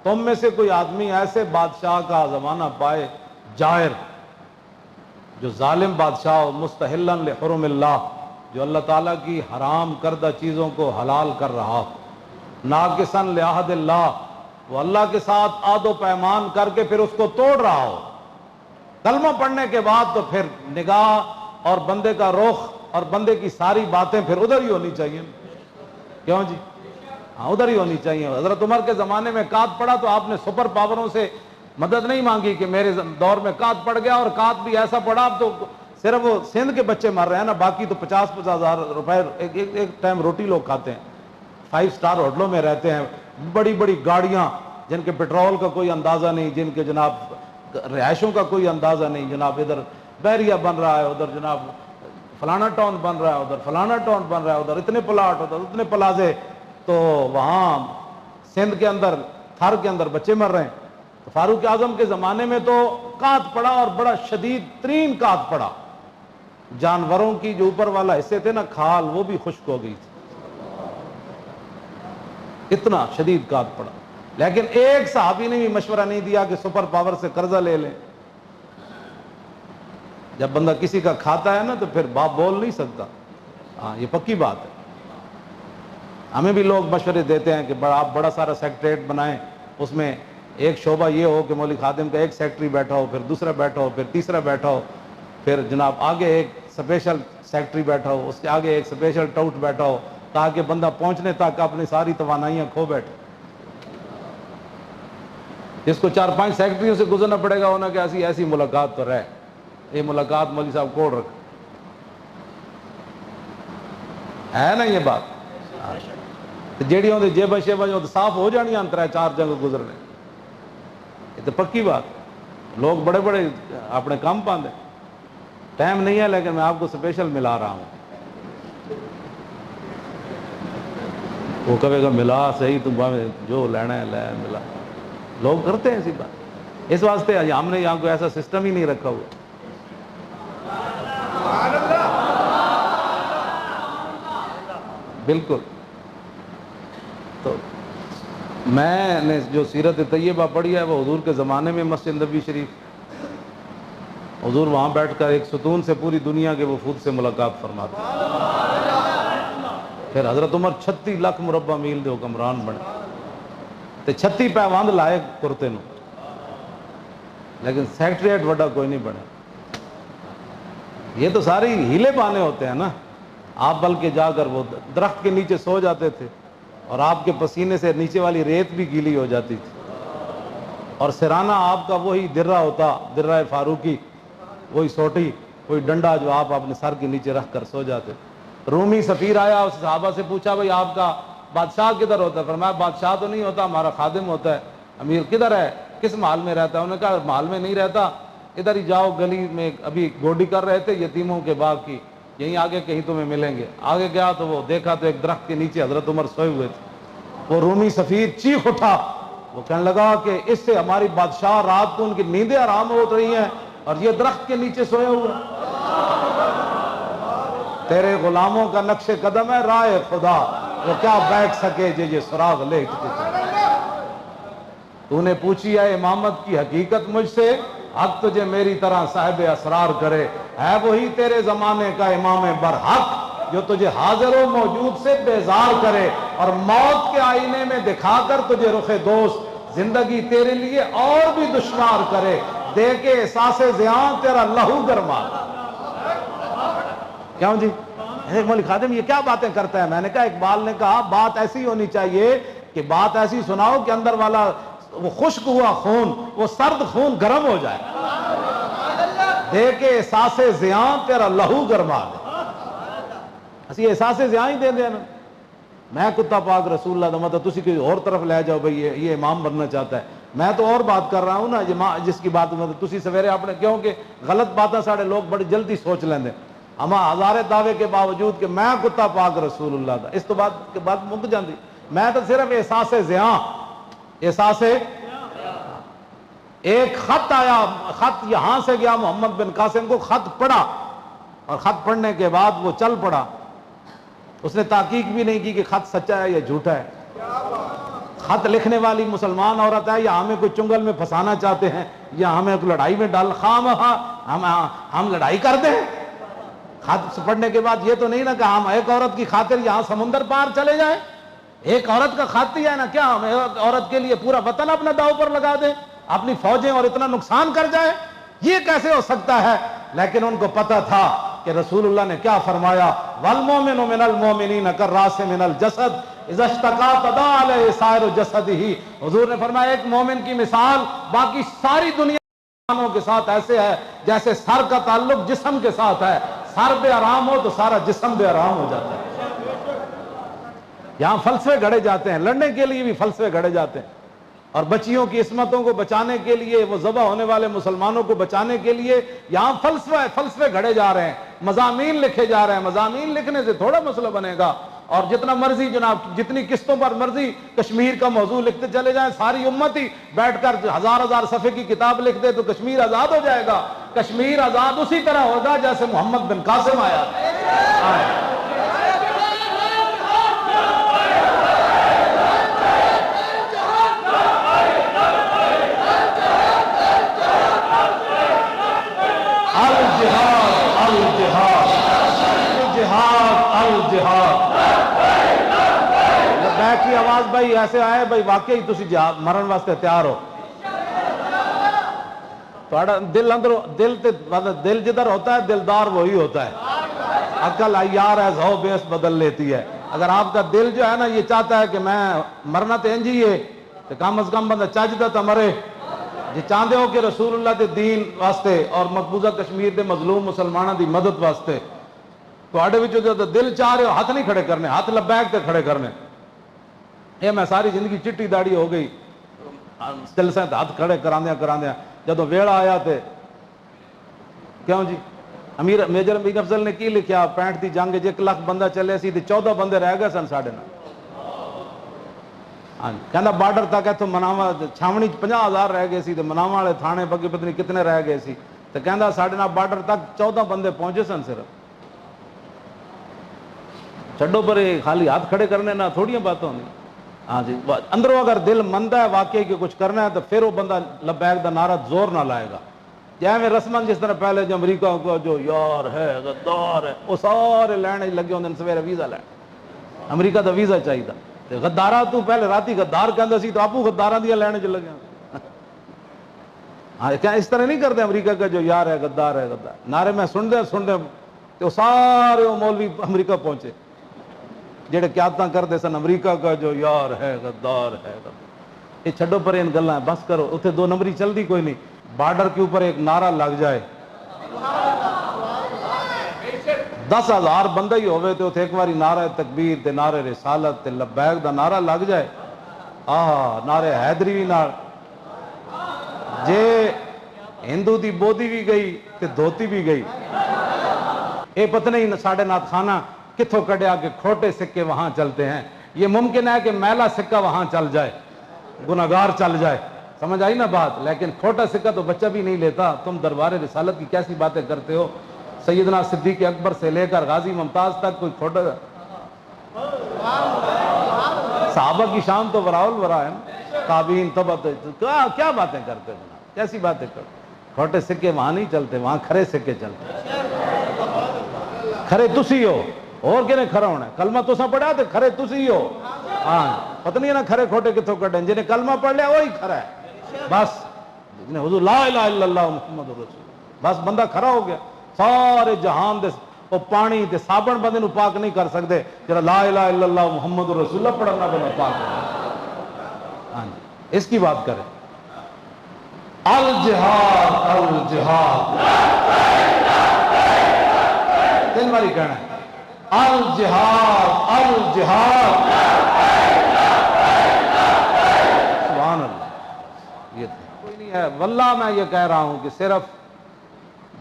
تم میں سے کوئی آدمی ایسے بادشاہ کا زمانہ پائے, جائر جو ظالم بادشاہ ہو, مستحلا لحرم اللہ, جو اللہ تعالیٰ کی حرام کردہ چیزوں کو حلال کر رہا, ناقصا لعہد اللہ, وہ اللہ کے ساتھ عہد و پیمان کر کے پھر اس کو توڑ رہا ہو. کلمہ پڑھنے کے بعد تو پھر نگاہ اور بندے کا رخ اور بندے کی ساری باتیں پھر ادھر ہی ہونی چاہیے. کیوں جی؟ ہاں ادھر ہی ہونی چاہیے. حضرت عمر کے زمانے میں قحط پڑا تو آپ نے سپر پاوروں سے مدد نہیں مانگی کہ میرے دور میں قحط پڑ گیا, اور قحط بھی ایسا پڑا اب تو صرف وہ سندھ کے بچے مر رہے ہیں نا, باقی تو 50-50 ہزار روپے ایک ٹائم روٹی لوگ کھاتے ہیں, 5 سٹار ہوٹلوں میں رہتے ہیں, بڑی بڑی گاڑیاں جن کے پیٹرول کا کوئی اندازہ نہیں, جن کے جناب رہائشوں کا کوئی اندازہ نہیں جناب, ادھر بحریہ بن رہا ہے، ادھر جناب فلانا ٹاؤن بن رہا ہے، ادھر فلانا ٹاؤن بن رہا ہے، ادھر اتنے پلاٹ، ادھر اتنے پلازے، تو وہاں سندھ کے اندر تھر کے اندر بچے مر رہے ہیں۔ تو فاروق اعظم کے زمانے میں تو کات پڑا، اور بڑا شدید ترین کات پڑا، جانوروں کی جو اوپر والا حصے تھے نا کھال، وہ بھی خشک ہو گئی تھی، اتنا شدید کات پڑا۔ لیکن ایک صحابی نے بھی مشورہ نہیں دیا کہ سپر پاور سے قرضہ لے لیں۔ جب بندہ کسی کا کھاتا ہے نا تو پھر باپ بول نہیں سکتا، ہاں یہ پکی بات ہے۔ ہمیں بھی لوگ مشورے دیتے ہیں کہ آپ بڑا سارا سیکٹریٹ بنائیں، اس میں ایک شعبہ یہ ہو کہ مولوی خادم کا ایک سیکٹری بیٹھا ہو، پھر دوسرا بیٹھا ہو، پھر تیسرا بیٹھا ہو، پھر جناب آگے ایک اسپیشل سیکٹری بیٹھا ہو، اس کے آگے ایک اسپیشل ٹاؤٹ بیٹھا ہو، تاکہ بندہ پہنچنے تک اپنی ساری توانائیاں کھو بیٹھے۔ جس کو 4-5 سیکٹریوں سے گزرنا پڑے گا انہیں کہ ایسی ملاقات تو رہے، یہ ملاقات مولوی صاحب کوڑ رکھ ہے نا یہ بات، جیڑی ہوندی جیبا شیبا جو صاف ہو جانی انترا 4 جنگ گزرنے، یہ تو پکی بات۔ لوگ بڑے بڑے اپنے کام پاندے، ٹائم نہیں ہے لیکن میں آپ کو اسپیشل ملا رہا ہوں۔ وہ کہے گا ملا صحیح، تم جو لینا ہے لے، ملا، لوگ کرتے ہیں ایسی بات۔ اس واسطے ہم نے یہاں کوئی ایسا سسٹم ہی نہیں رکھا ہوا۔ بالکل۔ تو میں نے جو سیرت طیبہ پڑھی ہے وہ حضور کے زمانے میں مسجد نبوی شریف، حضور وہاں بیٹھ کر ایک ستون سے پوری دنیا کے وفود سے ملاقات فرماتے۔ پھر حضرت عمر 36 لاکھ مربع میل دے حکمران بنے، تے 36 پیوند لائے کرتے نو، لیکن سیکٹریٹ وڈا کوئی نہیں بنے۔ یہ تو ساری ہیلے بانے ہوتے ہیں نا۔ آپ بلکہ جا کر وہ درخت کے نیچے سو جاتے تھے، اور آپ کے پسینے سے نیچے والی ریت بھی گیلی ہو جاتی تھی، اور سرانہ آپ کا وہی درہ ہوتا، درہ فاروقی، وہی سوٹی، وہی ڈنڈا جو آپ اپنے سر کے نیچے رکھ کر سو جاتے۔ رومی سفیر آیا، اس صحابہ سے پوچھا بھائی آپ کا بادشاہ کدھر ہوتا ہے؟ فرمایا بادشاہ تو نہیں ہوتا، ہمارا خادم ہوتا ہے۔ امیر کدھر ہے؟ کس محل میں رہتا ہے؟ انہوں نے کہا محل میں نہیں رہتا، ادھر ہی جاؤ، گلی میں ابھی گوڈی کر رہے تھے یتیموں کے باغ کی، یہیں آگے کہیں تمہیں ملیں گے۔ آگے گیا تو وہ دیکھا تو ایک درخت کے نیچے حضرت عمر سوئے ہوئے تھے۔ وہ رومی سفیر چیخ اٹھا، وہ کہنے لگا کہ اس سے ہماری بادشاہ رات کو ان کی نیندیں آرام ہو رہی ہیں اور یہ درخت کے نیچے سوئے ہوئے۔ تیرے غلاموں کا نقش قدم ہے راہ خدا، وہ کیا بیٹھ سکے یہ سراغ لے کے۔ تو نے پوچھی ہے امامت کی حقیقت مجھ سے، حق تجھے میری طرح صاحب اسرار کرے، ہے وہی تیرے زمانے کا امام برحق جو تجھے حاضر و موجود سے بیزار کرے، اور موت کے آئینے میں دکھا کر تجھے رخ دوست زندگی تیرے لیے اور بھی دشوار کرے، دے کے احساس زیاں تیرا لہو گرما۔ کیوں جی مولوی خادم یہ کیا باتیں کرتا ہے؟ میں نے کہا اقبال نے کہا بات ایسی ہونی چاہیے کہ بات ایسی سناؤ کہ اندر والا وہ خشک ہوا خون، وہ سرد خون گرم ہو جائے، دے کے احساس زیاں تیرا لہو گرما دے۔ اسی احساس زیاں ہی دے دینا۔ میں کتا پاک رسول اللہ دا مطلب تسی کوئی اور طرف لے جاؤ بھئی یہ امام بننا چاہتا ہے، میں تو اور بات کر رہا ہوں نا جس کی بات مطلب تسی سویرے اپنے، کیونکہ غلط باتیں ساڑھے لوگ بڑی جلدی سوچ لیندے، اما ہزارے دعوے کے باوجود کہ میں کتا پاک رسول اللہ دا، اس تو بعد کے بعد مک جاندی۔ میں تو صرف احساس زیاں، احساس ایک خط آیا، خط یہاں سے گیا محمد بن قاسم کو، خط پڑھا، اور خط پڑھنے کے بعد وہ چل پڑا، اس نے تحقیق بھی نہیں کی کہ خط سچا ہے یا جھوٹا ہے۔ خط لکھنے والی مسلمان عورت ہے، یا ہمیں کوئی چنگل میں پھنسانا چاہتے ہیں، یا ہمیں کوئی لڑائی میں ڈال، ہم لڑائی کر دیں۔ خط پڑھنے کے بعد یہ تو نہیں نا کہ ہم ایک عورت کی خاطر یہاں سمندر پار چلے جائیں، ایک عورت کا خط ہی ہے نا، کیا ہم ایک عورت کے لیے پورا وطن اپنا داؤ پر لگا دیں، اپنی فوجیں اور اتنا نقصان کر جائے؟ یہ کیسے ہو سکتا ہے؟ لیکن ان کو پتہ تھا کہ رسول اللہ نے کیا فرمایا، وَالْمُؤْمِنُ مِنَ الْمُؤْمِنِينَ كَالرَّاسِ مِنَ الْجَسَدِ اِذَا اشْتَكَا تَدَاعَى عَلَيْهِ سَائِرُ جَسَدِهِ۔ حضور نے فرمایا ایک مومن کی مثال باقی ساری دنیا کے ساتھ ایسے ہے جیسے سر کا تعلق جسم کے ساتھ ہے، سر بے آرام ہو تو سارا جسم بے آرام ہو جاتا ہے۔ یہاں فلسفے گھڑے جاتے ہیں، لڑنے کے لیے بھی فلسفے گھڑے جاتے ہیں، اور بچیوں کی عصمتوں کو بچانے کے لیے، وہ ذبح ہونے والے مسلمانوں کو بچانے کے لیے یہاں فلسفے گھڑے جا رہے ہیں، مضامین لکھے جا رہے ہیں۔ مضامین لکھنے سے تھوڑا مسئلہ بنے گا، اور جتنا مرضی جناب، جتنی قسطوں پر مرضی کشمیر کا موضوع لکھتے چلے جائیں، ساری امت ہی بیٹھ کر ہزار صفحے کی کتاب لکھ دے تو کشمیر آزاد ہو جائے گا۔ کشمیر آزاد اسی طرح ہوگا جیسے محمد بن قاسم آیا۔ لبیک کی آواز بھائی ایسے آئے بھائی واقعی تسی جہاد مرن واسطے تیار ہو۔ دل اندر دل جدھر ہوتا ہے دلدار وہی ہوتا ہے۔ عقل عیار ہے زو بیس بدل لیتی ہے۔ اگر آپ کا دل جو ہے نا یہ چاہتا ہے کہ میں مرنا تے انجی ہے تو کم از کم بندہ چاہتا تا مرے۔ جی چاہتے ہو کہ رسول اللہ دے دین واسطے اور مقبوضہ کشمیر دے مظلوم مسلمانوں دی مدد واسطے تو آڑے وچوں جو دل چاہ رہے ہو ہاتھ نہیں کھڑے کرنے، ہاتھ لبیک تے کھڑے کرنے۔ یہ میں ساری زندگی چٹی داڑھی ہو گئی دل سے ہاتھ کھڑے کراندیاں جدو ویڑا آیا تے کیوں جی میجر امیر افضل نے کی لکھیا 65 دی جنگ 1 لاکھ بندہ چلے سی تے 14 بندے رہ گئے سن ساڑھے نال۔ کہنا بارڈر تک اتوں مناوا چھاونی 50,000 رہ گئے سی تے مناوا والے تھانے بگی پتہ نہیں کتنے رہ گئے سی تے کہندا ساڈے نال بارڈر تک 14 بندے پہنچے سن صرف۔ چھڈو پر خالی ہاتھ کھڑے کرنے نہ تھوڑیاں باتیں ہوندی۔ ہاں جی اندروں اگر دل منتا ہے واقعی کہ کچھ کرنا ہے تو پھر وہ بندہ لبیک دا نعرہ زور نہ لائے گا۔ جیویں رسمن جس طرح پہلے جو امریکہ کو جو یار ہے غدار ہے وہ سارے لینے لگے ہوندے سویرے ویزا لین، امریکہ دا ویزا چاہیے تے غدارا تو پہلے راتی غدار کہندا سی تو آپو غداراں دی لینے چ لگے۔ ہاں کیا اس طرح نہیں کرتے امریکہ کا جو یار ہے غدار ہے غدار نعرے میں سنتے تو سارے وہ مولوی امریکہ پہنچے جڑے قیادتاں کرتے سن امریکہ کا جو یار ہے غدار ہے غدار۔ یہ چھڈو پر ان گلاں بس کرو، اتنے 2 نمبری چلتی کوئی نہیں۔ بارڈر کے اوپر ایک نعرہ لگ جائے 10,000 بندہ ہی ہوئے تو ایک باری نعرہ تکبیر تے نعرہ رسالت تے لبیک دا نعرہ لگ جائے، نعرہ حیدری بھی نال جے ہندو دی بودی بھی گئی تے دھوتی بھی گئی۔ اے پتہ نہیں ساڑھے نات خانہ کتھوں کڑیا کہ کھوٹے سکے وہاں چلتے ہیں۔ یہ ممکن ہے کہ میلا سکہ وہاں چل جائے، گناہگار چل جائے، سمجھ آئی نا بات، لیکن کھوٹا سکہ تو بچہ بھی نہیں لیتا۔ تم دربار رسالت کی کیسی باتیں کرتے ہو؟ سیدنا صدیق اکبر سے لے کر غازی ممتاز تک کوئی کھوٹا صحابہ کی شان تو وراء الورا ہے، تابعین تبع، کیا باتیں کرتے ہو جناب، کیسی باتیں کرتے؟ کھوٹے سکے وہاں نہیں چلتے، وہاں کھرے سکے چلتے۔ کھرے تسی ہو اور کنے کھرا ہونا ہے؟ کلمہ تساں پڑھا تو کھرے تسی ہو۔ ہاں پتہ نہیں ہے نا کھرے کھوٹے کتوں کٹیں، جنہیں کلمہ پڑھ لیا وہی کھرا ہے بس، حضور لا الہ الا اللہ محمد رسول، بس بندہ کھرا ہو گیا۔ سارے جہان دے وہ پانی تے صابن بندے نو پاک نہیں کر سکتے جڑا لا الہ الا اللہ محمد رسول اللہ پڑھنا بندہ پاک ہے۔ ہاں جی اس کی بات کریں۔ الجہاد الجہاد 3 باری کہنا ہے الجہاد الجہاد۔ سبحان اللہ۔ یہ کوئی نہیں ہے واللہ میں یہ کہہ رہا ہوں کہ صرف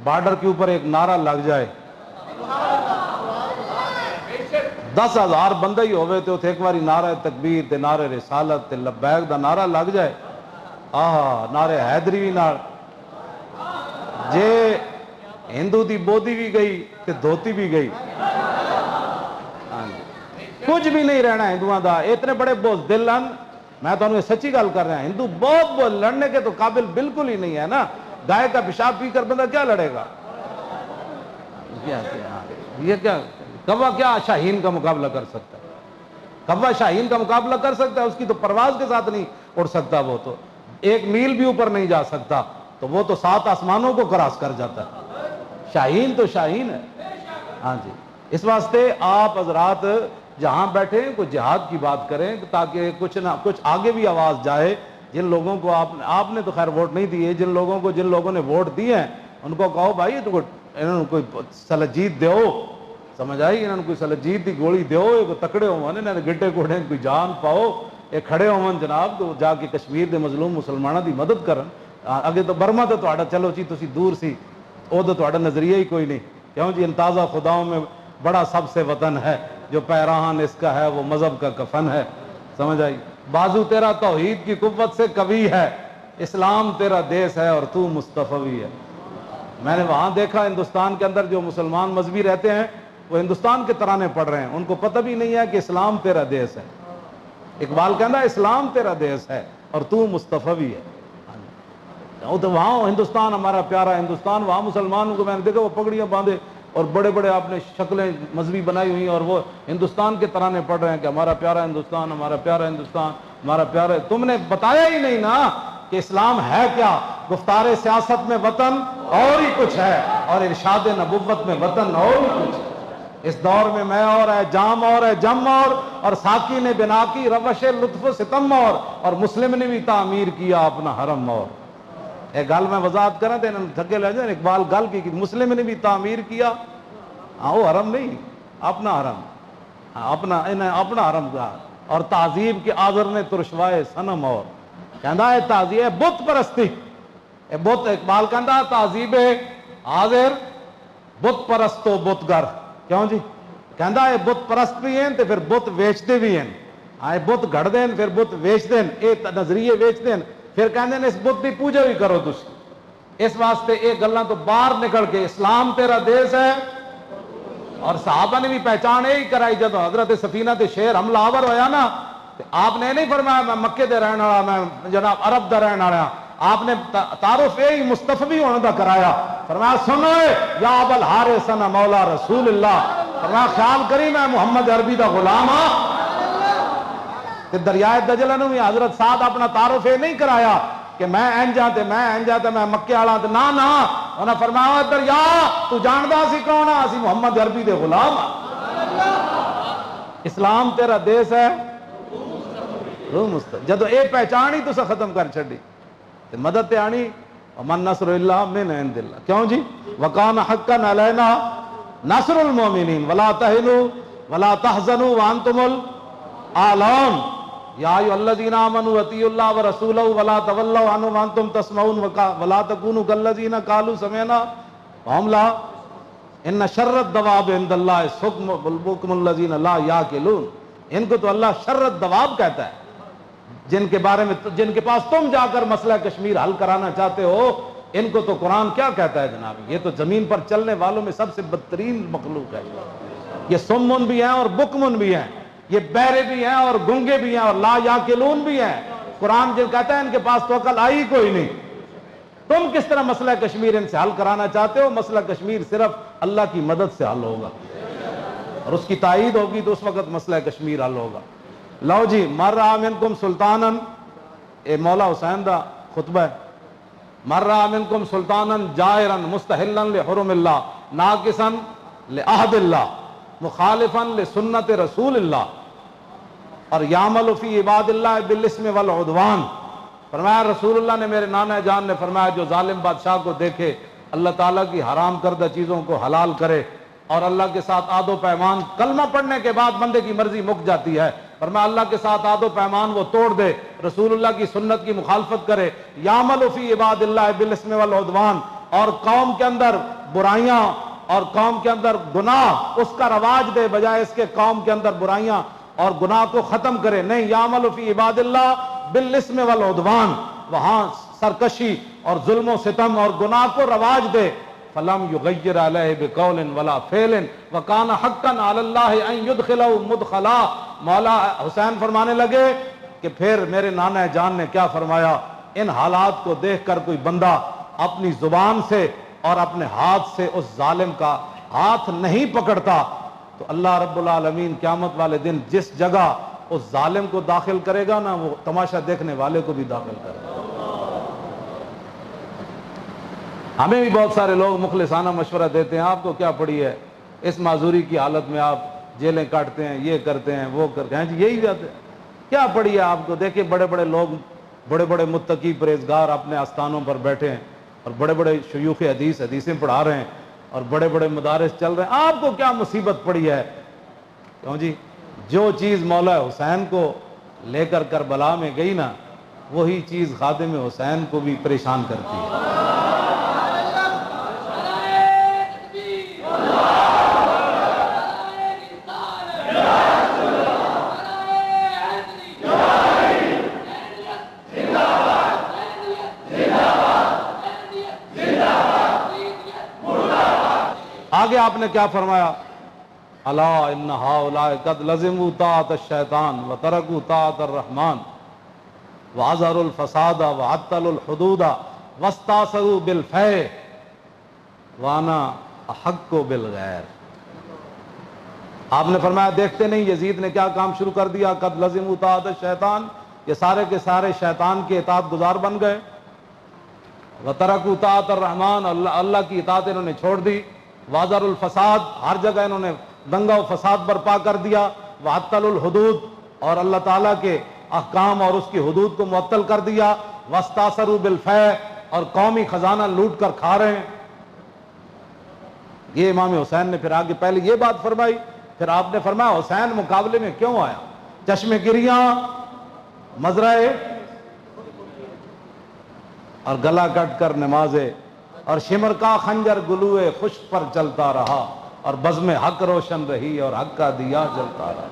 بارڈر کے اوپر ایک نعرہ لگ جائے 10,000 بندہ ہی ہوئے تو ایک باری نعرہ تکبیر تے نعرہ رسالت تے لبیک دا نعرہ لگ جائے، نعرہ حیدری بھی نال جے ہندو دی بودی بھی گئی تے دھوتی بھی گئی، کچھ بھی نہیں رہنا ہندوؤں دا۔ اتنے بڑے بزدل ہیں، میں تو انہوں سچی گل کر رہا ہوں، ہندو بہت لڑنے کے تو قابل بالکل ہی نہیں ہے نا۔ گائے کا پیشاب پی کر بندہ کیا لڑے گا؟ یہ کیا کوا کیا شاہین کا مقابلہ کر سکتا ہے؟ کوا شاہین کا مقابلہ کر سکتا ہے؟ اس کی تو پرواز کے ساتھ نہیں اڑ سکتا، وہ تو 1 میل بھی اوپر نہیں جا سکتا، تو وہ تو 7 آسمانوں کو کراس کر جاتا ہے۔ شاہین تو شاہین ہے۔ ہاں جی اس واسطے آپ حضرات جہاں بیٹھے کوئی جہاد کی بات کریں تاکہ کچھ نہ کچھ آگے بھی آواز جائے۔ جن لوگوں کو آپ نے تو خیر ووٹ نہیں دیے، جن لوگوں نے ووٹ دیے ہیں ان کو کہو بھائی تو انہوں نے کوئی سلجیت دیو، سمجھ آئی؟ انہوں نے کوئی سلجیت دی گولی دیو، کوئی تکڑے ہو انہوں نے گٹے کوڑے کوئی جان پاؤ، یہ کھڑے ہون جناب تو جا کے کشمیر دے مظلوم مسلمانوں دی مدد کرن. اگے تو برما تو تہاڈا چلو جی تسی دور سی, او تو تہاڈا نظریہ ہی کوئی نہیں. کیوں جی, ان تازہ خداؤں میں بڑا سب سے وطن ہے, جو پیراہن اس کا ہے وہ مذہب کا کفن ہے. سمجھ آئی؟ بازو تیرا توحید کی قوت سے قوی ہے, اسلام تیرا دیس ہے اور تو مصطفی ہے. میں نے وہاں دیکھا ہندوستان کے اندر جو مسلمان مذہبی رہتے ہیں وہ ہندوستان کے ترانے پڑھ رہے ہیں, ان کو پتہ بھی نہیں ہے کہ اسلام تیرا دیس ہے. اقبال کہنا اسلام تیرا دیس ہے اور تو مصطفی ہے. وہ تو وہاں ہندوستان ہمارا پیارا ہندوستان, وہاں مسلمانوں کو میں نے دیکھا وہ پگڑیاں باندھے اور بڑے بڑے آپ نے شکلیں مذہبی بنائی ہوئی ہیں اور وہ ہندوستان کے ترانے پڑھ رہے ہیں کہ ہمارا پیارا ہندوستان, ہمارا پیارا ہندوستان, ہمارا پیارا. تم نے بتایا ہی نہیں نا کہ اسلام ہے کیا. گفتار سیاست میں وطن اور ہی کچھ ہے اور ارشاد نبوت میں وطن اور ہی کچھ ہے. اس دور میں اور ہے, جام اور ہے, جم اور ساقی نے بنا کی روش لطف و ستم اور مسلم نے بھی تعمیر کیا اپنا حرم. اور ایک گل میں وضاحت کریں تو تھکے لے جائیں, اقبال گل کی مسلم نے بھی تعمیر کیا, وہ حرم نہیں اپنا حرم, اپنا حرم کا. اور تعذیب کے آذر نے ترشوائے صنم, اور کہندا ہے تعذیب بت پرستی, بت اقبال کہندا تعذیب آذر بت پرستو بت گر. کیوں جی, کہندا ہے بت پرست بھی ہیں تو پھر بت ویچتے بھی ہیں. آئے بت گھڑ دین پھر بت ویچ دین, اے نظریے ویچ دین, پھر کہندے نے اس بت کی پوجا بھی کرو تسی. اس واسطے یہ گلاں تو باہر نکل کے اسلام تیرا دیس ہے. اور صحابہ نے بھی پہچان یہی کرائی. جب حضرت سفینہ تے شیر حملہ آور ہویا نا, آپ نے نہیں فرمایا میں مکے دے رہن والا, میں جناب عرب دا رہن والا. آپ نے تعارف یہی مصطفی ہونے دا کرایا. فرمایا سنو یا ابو الحارث انا مولا رسول اللہ. فرمایا خیال کری میں محمد عربی دا غلام ہاں. دریائے دجلہ نے بھی حضرت سعد اپنا تعارف یہ نہیں کرایا کہ میں اینجا تے میں مکے والا تے, نہ انہاں فرمایا دریا تو جاندا سی کون آ, اسی محمد عربی دے غلام. اسلام تیرا دیس ہے تو مصطفی. جدو اے پہچان ہی تسا ختم کر چھڈی تے مدد تے آنی ومن نصر الا من عند اللہ. کیوں جی, وکان حقا علینا نصر المؤمنین ولا تہنوا ولا تحزنوا وانتم الاعلون یا ایھا الذین آمنوا اطیعوا اللہ ورسولہ ولا تولوا عنہ وانتم تسمعون ولا تکونوا کالذین قالوا سمعنا وهم لا ان شر الدواب عند اللہ الصم والبکم الذین لا یعقلون. ان کو تو اللہ شر الدواب کہتا ہے, جن کے بارے میں جن کے پاس تم جا کر مسئلہ کشمیر حل کرانا چاہتے ہو. ان کو تو قرآن کیا کہتا ہے جناب, یہ تو زمین پر چلنے والوں میں سب سے بدترین مخلوق ہے. یہ سمن بھی ہیں اور بکمن بھی ہیں, یہ بہرے بھی ہیں اور گنگے بھی ہیں اور لا یعقلون بھی ہیں. قرآن جن کہتا ہے ان کے پاس تو عقل آئی کوئی نہیں. تم کس طرح مسئلہ کشمیر ان سے حل کرانا چاہتے ہو؟ مسئلہ کشمیر صرف اللہ کی مدد سے حل ہوگا اور اس کی تائید ہوگی تو اس وقت مسئلہ کشمیر حل ہوگا. لو جی, مر رہا منکم سلطانا, اے مولا حسین دا خطبہ ہے. مر رہا منکم سلطانا جائرا مستحلا لحرم اللہ ناقصا لعہد اللہ مخالفا لسنت رسول اللہ اور یعمل فی عباد اللہ بالاسم والعدوان. فرمایا رسول اللہ نے, میرے نانا جان نے فرمایا, جو ظالم بادشاہ کو دیکھے اللہ تعالیٰ کی حرام کردہ چیزوں کو حلال کرے اور اللہ کے ساتھ عہد و پیمان, کلمہ پڑھنے کے بعد بندے کی مرضی مک جاتی ہے, فرمایا اللہ کے ساتھ عہد و پیمان وہ توڑ دے, رسول اللہ کی سنت کی مخالفت کرے, یعمل فی عباد اللہ بالاسم والعدوان, اور قوم کے اندر برائیاں اور قوم کے اندر گناہ اس کا رواج دے بجائے اس کے قوم کے اندر برائیاں اور گناہ کو ختم کرے. نہیں, یعمل فی عباد اللہ بالاسم والعدوان, وہاں سرکشی اور ظلم و ستم اور گناہ کو رواج دے. فلم یغیر علیہ بقول ولا فعل وکان حقا علی اللہ ان یدخلہ مدخلا. مولا حسین فرمانے لگے کہ پھر میرے نانا جان نے کیا فرمایا, ان حالات کو دیکھ کر کوئی بندہ اپنی زبان سے اور اپنے ہاتھ سے اس ظالم کا ہاتھ نہیں پکڑتا تو اللہ رب العالمین قیامت والے دن جس جگہ اس ظالم کو داخل کرے گا نا, وہ تماشا دیکھنے والے کو بھی داخل کرے گا. ہمیں بھی بہت سارے لوگ مخلصانہ مشورہ دیتے ہیں, آپ کو کیا پڑی ہے, اس معذوری کی حالت میں آپ جیلیں کاٹتے ہیں, یہ کرتے ہیں, وہ کرتے ہیں, یہی بات ہے, کیا پڑی ہے آپ کو. دیکھیں بڑے بڑے لوگ, بڑے بڑے متقی پرہیزگار اپنے آستانوں پر بیٹھے ہیں اور بڑے بڑے شیوخ حدیث حدیثیں پڑھا رہے ہیں اور بڑے بڑے مدارس چل رہے ہیں. آپ کو کیا مصیبت پڑی ہے؟ کیوں جی, جو چیز مولا حسین کو لے کر کربلا میں گئی نا، وہی چیز خادم حسین کو بھی پریشان کرتی ہے۔ آگے آپ نے کیا فرمایا؟ الا ان ہؤلاء قد لزموا طاعۃ الشیطان وترکوا طاعۃ الرحمن واظہروا الفساد وعطلوا الحدود واستاثروا بالفیء وانا احق بالغیر۔ آپ نے فرمایا دیکھتے نہیں یزید نے کیا کام شروع کر دیا؟ قد لزموا طاعۃ الشیطان، یہ سارے کے سارے شیطان کے اطاعت گزار بن گئے، وترکوا طاعۃ الرحمن، اللہ کی اطاعت انہوں نے چھوڑ دی، واظہروا الفساد، ہر جگہ انہوں نے دنگا و فساد برپا کر دیا، وعطلوا الحدود، اور اللہ تعالیٰ کے احکام اور اس کی حدود کو معطل کر دیا، واستاثروا بالفیء، اور قومی خزانہ لوٹ کر کھا رہے ہیں۔ یہ امام حسین نے پھر آگے پہلے یہ بات فرمائی، پھر آپ نے فرمایا حسین مقابلے میں کیوں آیا؟ چشم گریاں، مزرعے اور گلا کٹ کر نمازے، اور شمر کا خنجر گلوئے خشک پر چلتا رہا، اور بزم حق روشن رہی اور حق کا دیا جلتا رہا۔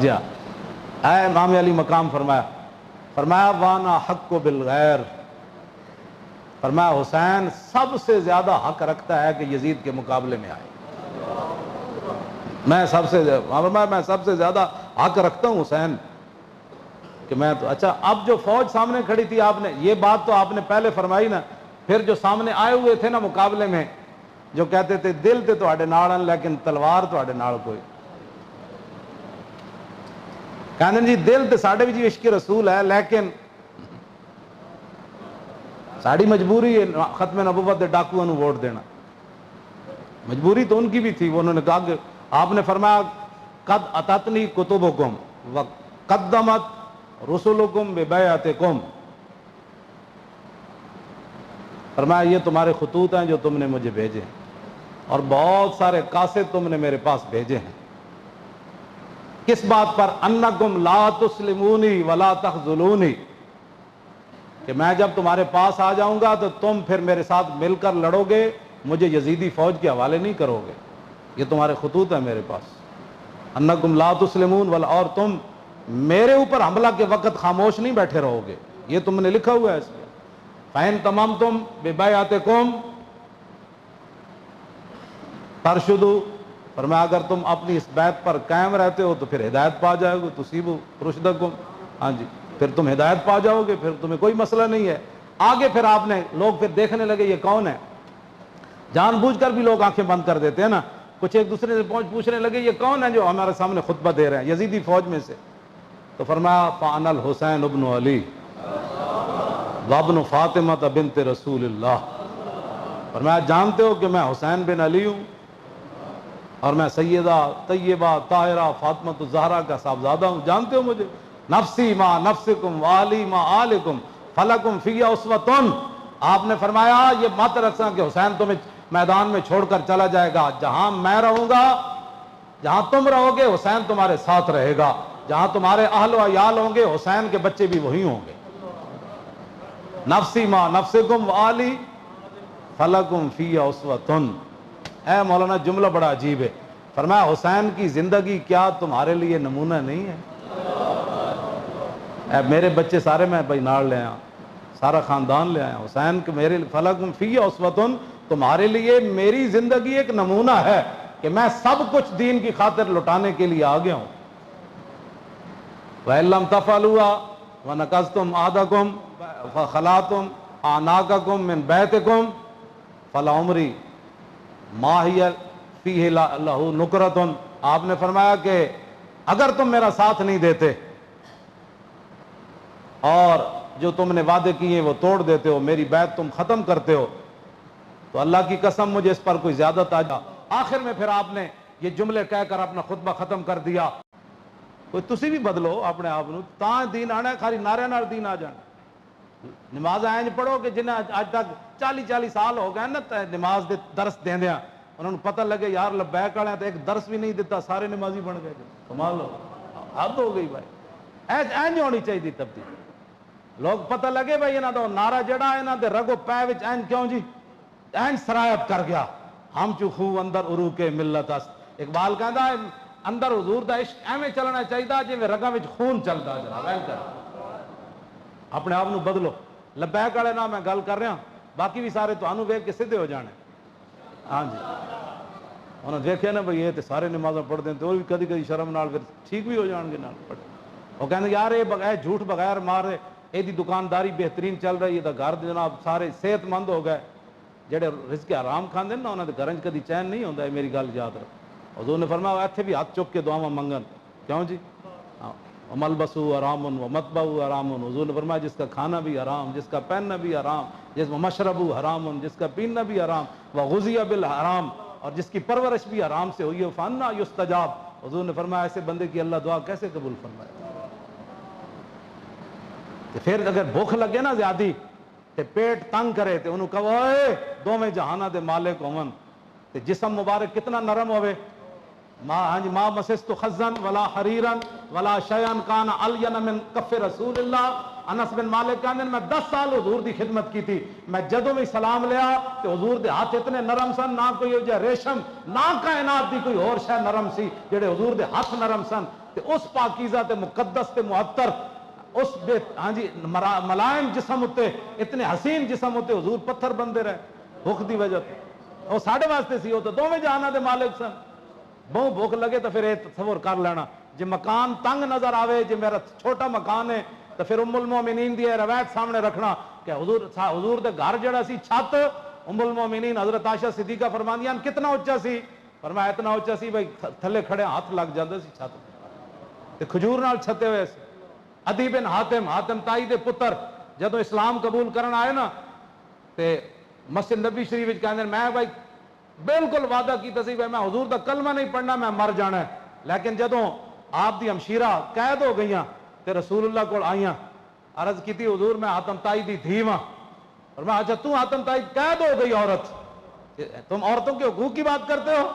جی اے امام علی مقام فرمایا وانا حق بالغیر، فرمایا حسین سب سے زیادہ حق رکھتا ہے کہ یزید کے مقابلے میں آئے۔ میں سب سے زیادہ حق رکھتا ہوں حسین کہ میں تو اچھا اب جو فوج سامنے کھڑی تھی، آپ نے یہ بات تو آپ نے پہلے فرمائی نا، پھر جو سامنے آئے ہوئے تھے نا مقابلے میں، جو کہتے تھے دل تے تواڈے نال لیکن تلوار تواڈے نال کوئی، کہنے جی دل تے ساڈے بھی جی عشق رسول ہے، لیکن ساڑی مجبوری ہے ختم نبوت دے ڈاکوؤں نو ووٹ دینا، مجبوری تو ان کی بھی تھی۔ انہوں نے کہا کہ آپ نے فرمایا قد اتتنی کتبکم وقدمت رسلکم ببیعتکم، فرمایا یہ تمہارے خطوط ہیں جو تم نے مجھے بھیجے، اور بہت سارے قاصد تم نے میرے پاس بھیجے ہیں، کس بات پر؟ انکم لا تسلمونی ولا تخذلونی، کہ میں جب تمہارے پاس آ جاؤں گا تو تم پھر میرے ساتھ مل کر لڑو گے، مجھے یزیدی فوج کے حوالے نہیں کرو گے، یہ تمہارے خطوط ہیں میرے پاس، انکم لا تسلمون ولا، اور تم میرے اوپر حملہ کے وقت خاموش نہیں بیٹھے رہو گے، یہ تم نے لکھا ہوا ہے اس میں۔ فَإِن تَمَمْتُمْ بِبَيْعَتِكُمْ تَرْشُدُوا، فرمایا اگر تم اپنی اس بیعت پر قائم رہتے ہو تو پھر ہدایت پا جاؤ گے، تُصِيبُوا رُشْدَكُمْ، ہاں جی پھر تم ہدایت پا جاؤ گے، پھر تمہیں کوئی مسئلہ نہیں ہے۔ آگے پھر آپ نے لوگ پھر دیکھنے لگے یہ کون ہے، جان بوجھ کر بھی لوگ آنکھیں بند کر دیتے ہیں نا، کچھ ایک دوسرے سے پوچھنے لگے یہ کون ہے جو ہمارے سامنے خطبہ دے رہے ہیں یزیدی فوج میں سے، تو فرمایا فَأَنَا الْحُسَيْنُ ابْنُ عَلِي وَابْنُ فاطمہ بنت رسول اللہ، فرمایا جانتے ہو کہ میں حسین بن علی ہوں اور میں سیدہ طیبہ طاہرہ فاطمہ الزہرا کا صاحبزادہ ہوں، جانتے ہو مجھے؟ نفسی ما نفسکم والی ما آلکم فلکم فی اسوۃ، آپ نے فرمایا یہ مت رکھنا کہ حسین تمہیں میدان میں چھوڑ کر چلا جائے گا، جہاں میں رہوں گا، جہاں تم رہو گے حسین تمہارے ساتھ رہے گا، جہاں تمہارے اہل و عیال ہوں گے حسین کے بچے بھی وہی ہوں گے۔ نفسی ما نفسکم والی فلکم فی اسوۃ، اے مولانا جملہ بڑا عجیب ہے، فرمایا حسین کی زندگی کیا تمہارے لیے نمونہ نہیں ہے؟ اے میرے بچے سارے میں بھائی نال لے آیا، سارا خاندان لے آیا، حسین کے میرے فلکم فی اسوۃ، تمہارے لیے میری زندگی ایک نمونہ ہے کہ میں سب کچھ دین کی خاطر لٹانے کے لیے آ گیا ہوں۔ وَإِن لَّمْ تَفْعَلُوا وَنَقَضْتُمْ عَهْدَكُمْ فَخَلَعْتُمْ أَعْنَاقَكُمْ مِنْ بَيْتِكُمْ فَلَعُمْرِي مَا هِيَ فِيهِ لَهُ نُكْرَةٌ، آپ نے فرمایا کہ اگر تم میرا ساتھ نہیں دیتے اور جو تم نے وعدے کیے وہ توڑ دیتے ہو، میری بیعت تم ختم کرتے ہو، تو اللہ کی قسم مجھے اس پر کوئی زیادہ تاجا۔ آخر میں پھر آپ نے یہ جملے کہہ کر اپنا خطبہ ختم کر دیا، کوئی تسی بھی بدلو اپنے آپ نو، تاں دین آنا ہے، خالی نعرے نال دین آ جانا۔ نماز اینج پڑھو کہ جنہیں اج تک 40 سال ہو گئے نا نماز دے درس دیندیاں، انہوں نے پتہ لگے یار لبیک والے تو ایک درس بھی نہیں دیتا، سارے نمازی بن گئے، کمال ہو۔ حد ہو گئی بھائی، این ہونی چاہیے تبدیلی. لوگ پتہ لگے بھائی انہاں دا نعرہ جڑا ہے انہاں دے رگو پے وچ این کیوں جی این سرایت کر گیا ہم چو خو اندر عروق ملت اس. اقبال کہندا ہے اندر حضور دا عشق ایویں چلنا چاہیے جی رگاں وچ خون چلدا جناب. این کر اپنے آپ نو بدلو. لبیک والے نال میں گل کر رہا باقی بھی سارے تانوں ویکھ کے سیدھے ہو جانے. ہاں جی انہوں نے دیکھے نا بھئی یہ تے سارے نمازاں پڑھتے ہیں تو بھی کدی کدی شرم نال پھر ٹھیک بھی ہو جان گے نال پڑھ. وہ کہندے یار یہ جھوٹ بغیر مارے یہ دی دکانداری بہترین چل رہی ہے. گھر جناب سارے صحت مند ہو گئے. جڑے رزق حرام کھاندے نا انہاں دے گھراں وچ کدی چین نہیں ہوندا. میری گل یاد رکھ. حضور نے فرمایا ایتھے بھی ہاتھ چک کے دعاواں منگن. کیوں جی ملبسو حرام و مطبعو حرام. حضور نے فرمایا جس کا کھانا بھی حرام، جس کا پہننا بھی حرام، جس میں مشربو حرام، جس کا پینا بھی حرام، وغذی بالحرام، اور جس کی پرورش بھی حرام سے ہوئی ہے. فانا یستجاب. حضور نے فرمایا ایسے بندے کی اللہ دعا کیسے قبول فرمائے. تو پھر اگر بھوک لگے نا زیادی تے پیٹ تنگ کرے تے انہوں کہو اے دوویں جہانہ دے مالک ہون تے جسم مبارک کتنا نرم ہوئے. ما مسست خزن ولا حریرن ولا شیئن کان الین من کف رسول اللہ. انس بن مالک کہندے میں 10 سال حضور دی خدمت کی تھی. میں جدوں بھی سلام لیا تے حضور دے ہاتھ اتنے نرم سن نہ کوئی ہو جائے ریشم نہ کائنات دی کوئی اور شے نرم سی جڑے حضور دے ہاتھ نرم سن. تے اس پاکیزہ تے مقدس تے معطر اس بے ہاں جی ملائم جسم ہوتے اتنے حسین جسم ہوتے حضور پتھر بندے رہے بھوک دی وجہ تے. وہ ساڑھے واسطے سی وہ تو دوویں جہانہ دے مالک سن. بہت بھوک لگے تو پھر یہ تصور کر لینا جی مکان تنگ نظر آوے جی میرا چھوٹا مکان ہے تو پھر ام المومنین دی روایت سامنے رکھنا کہ حضور دے گھر جڑا سی چھت ام المومنین حضرت عائشہ صدیقہ فرماندیاں کتنا اونچا سی. فرمایا اتنا اونچا سی بھائی تھلے کھڑے ہاتھ لگ جاندے سی چھت تے کھجور نال چھتے ہوئے سی. عدی بن حاتم تائی دے پتر جدوں اسلام قبول کرن آئے نا تے مسجد نبی شریف وچ کہندے میں بھائی بالکل وعدہ کیتا سی میں حضور دا کلمہ نہیں پڑھنا میں مر جانا ہے. لیکن جدوں آپ دی ہمشیرہ قید ہو گئیاں تے رسول اللہ کو آئیاں عرض کی تھی حضور میں حاتم تائی دی دھی ہاں. اور میں اچھا تو حاتم تائی قید ہو گئی عورت تم عورتوں کے حقوق کی بات کرتے ہو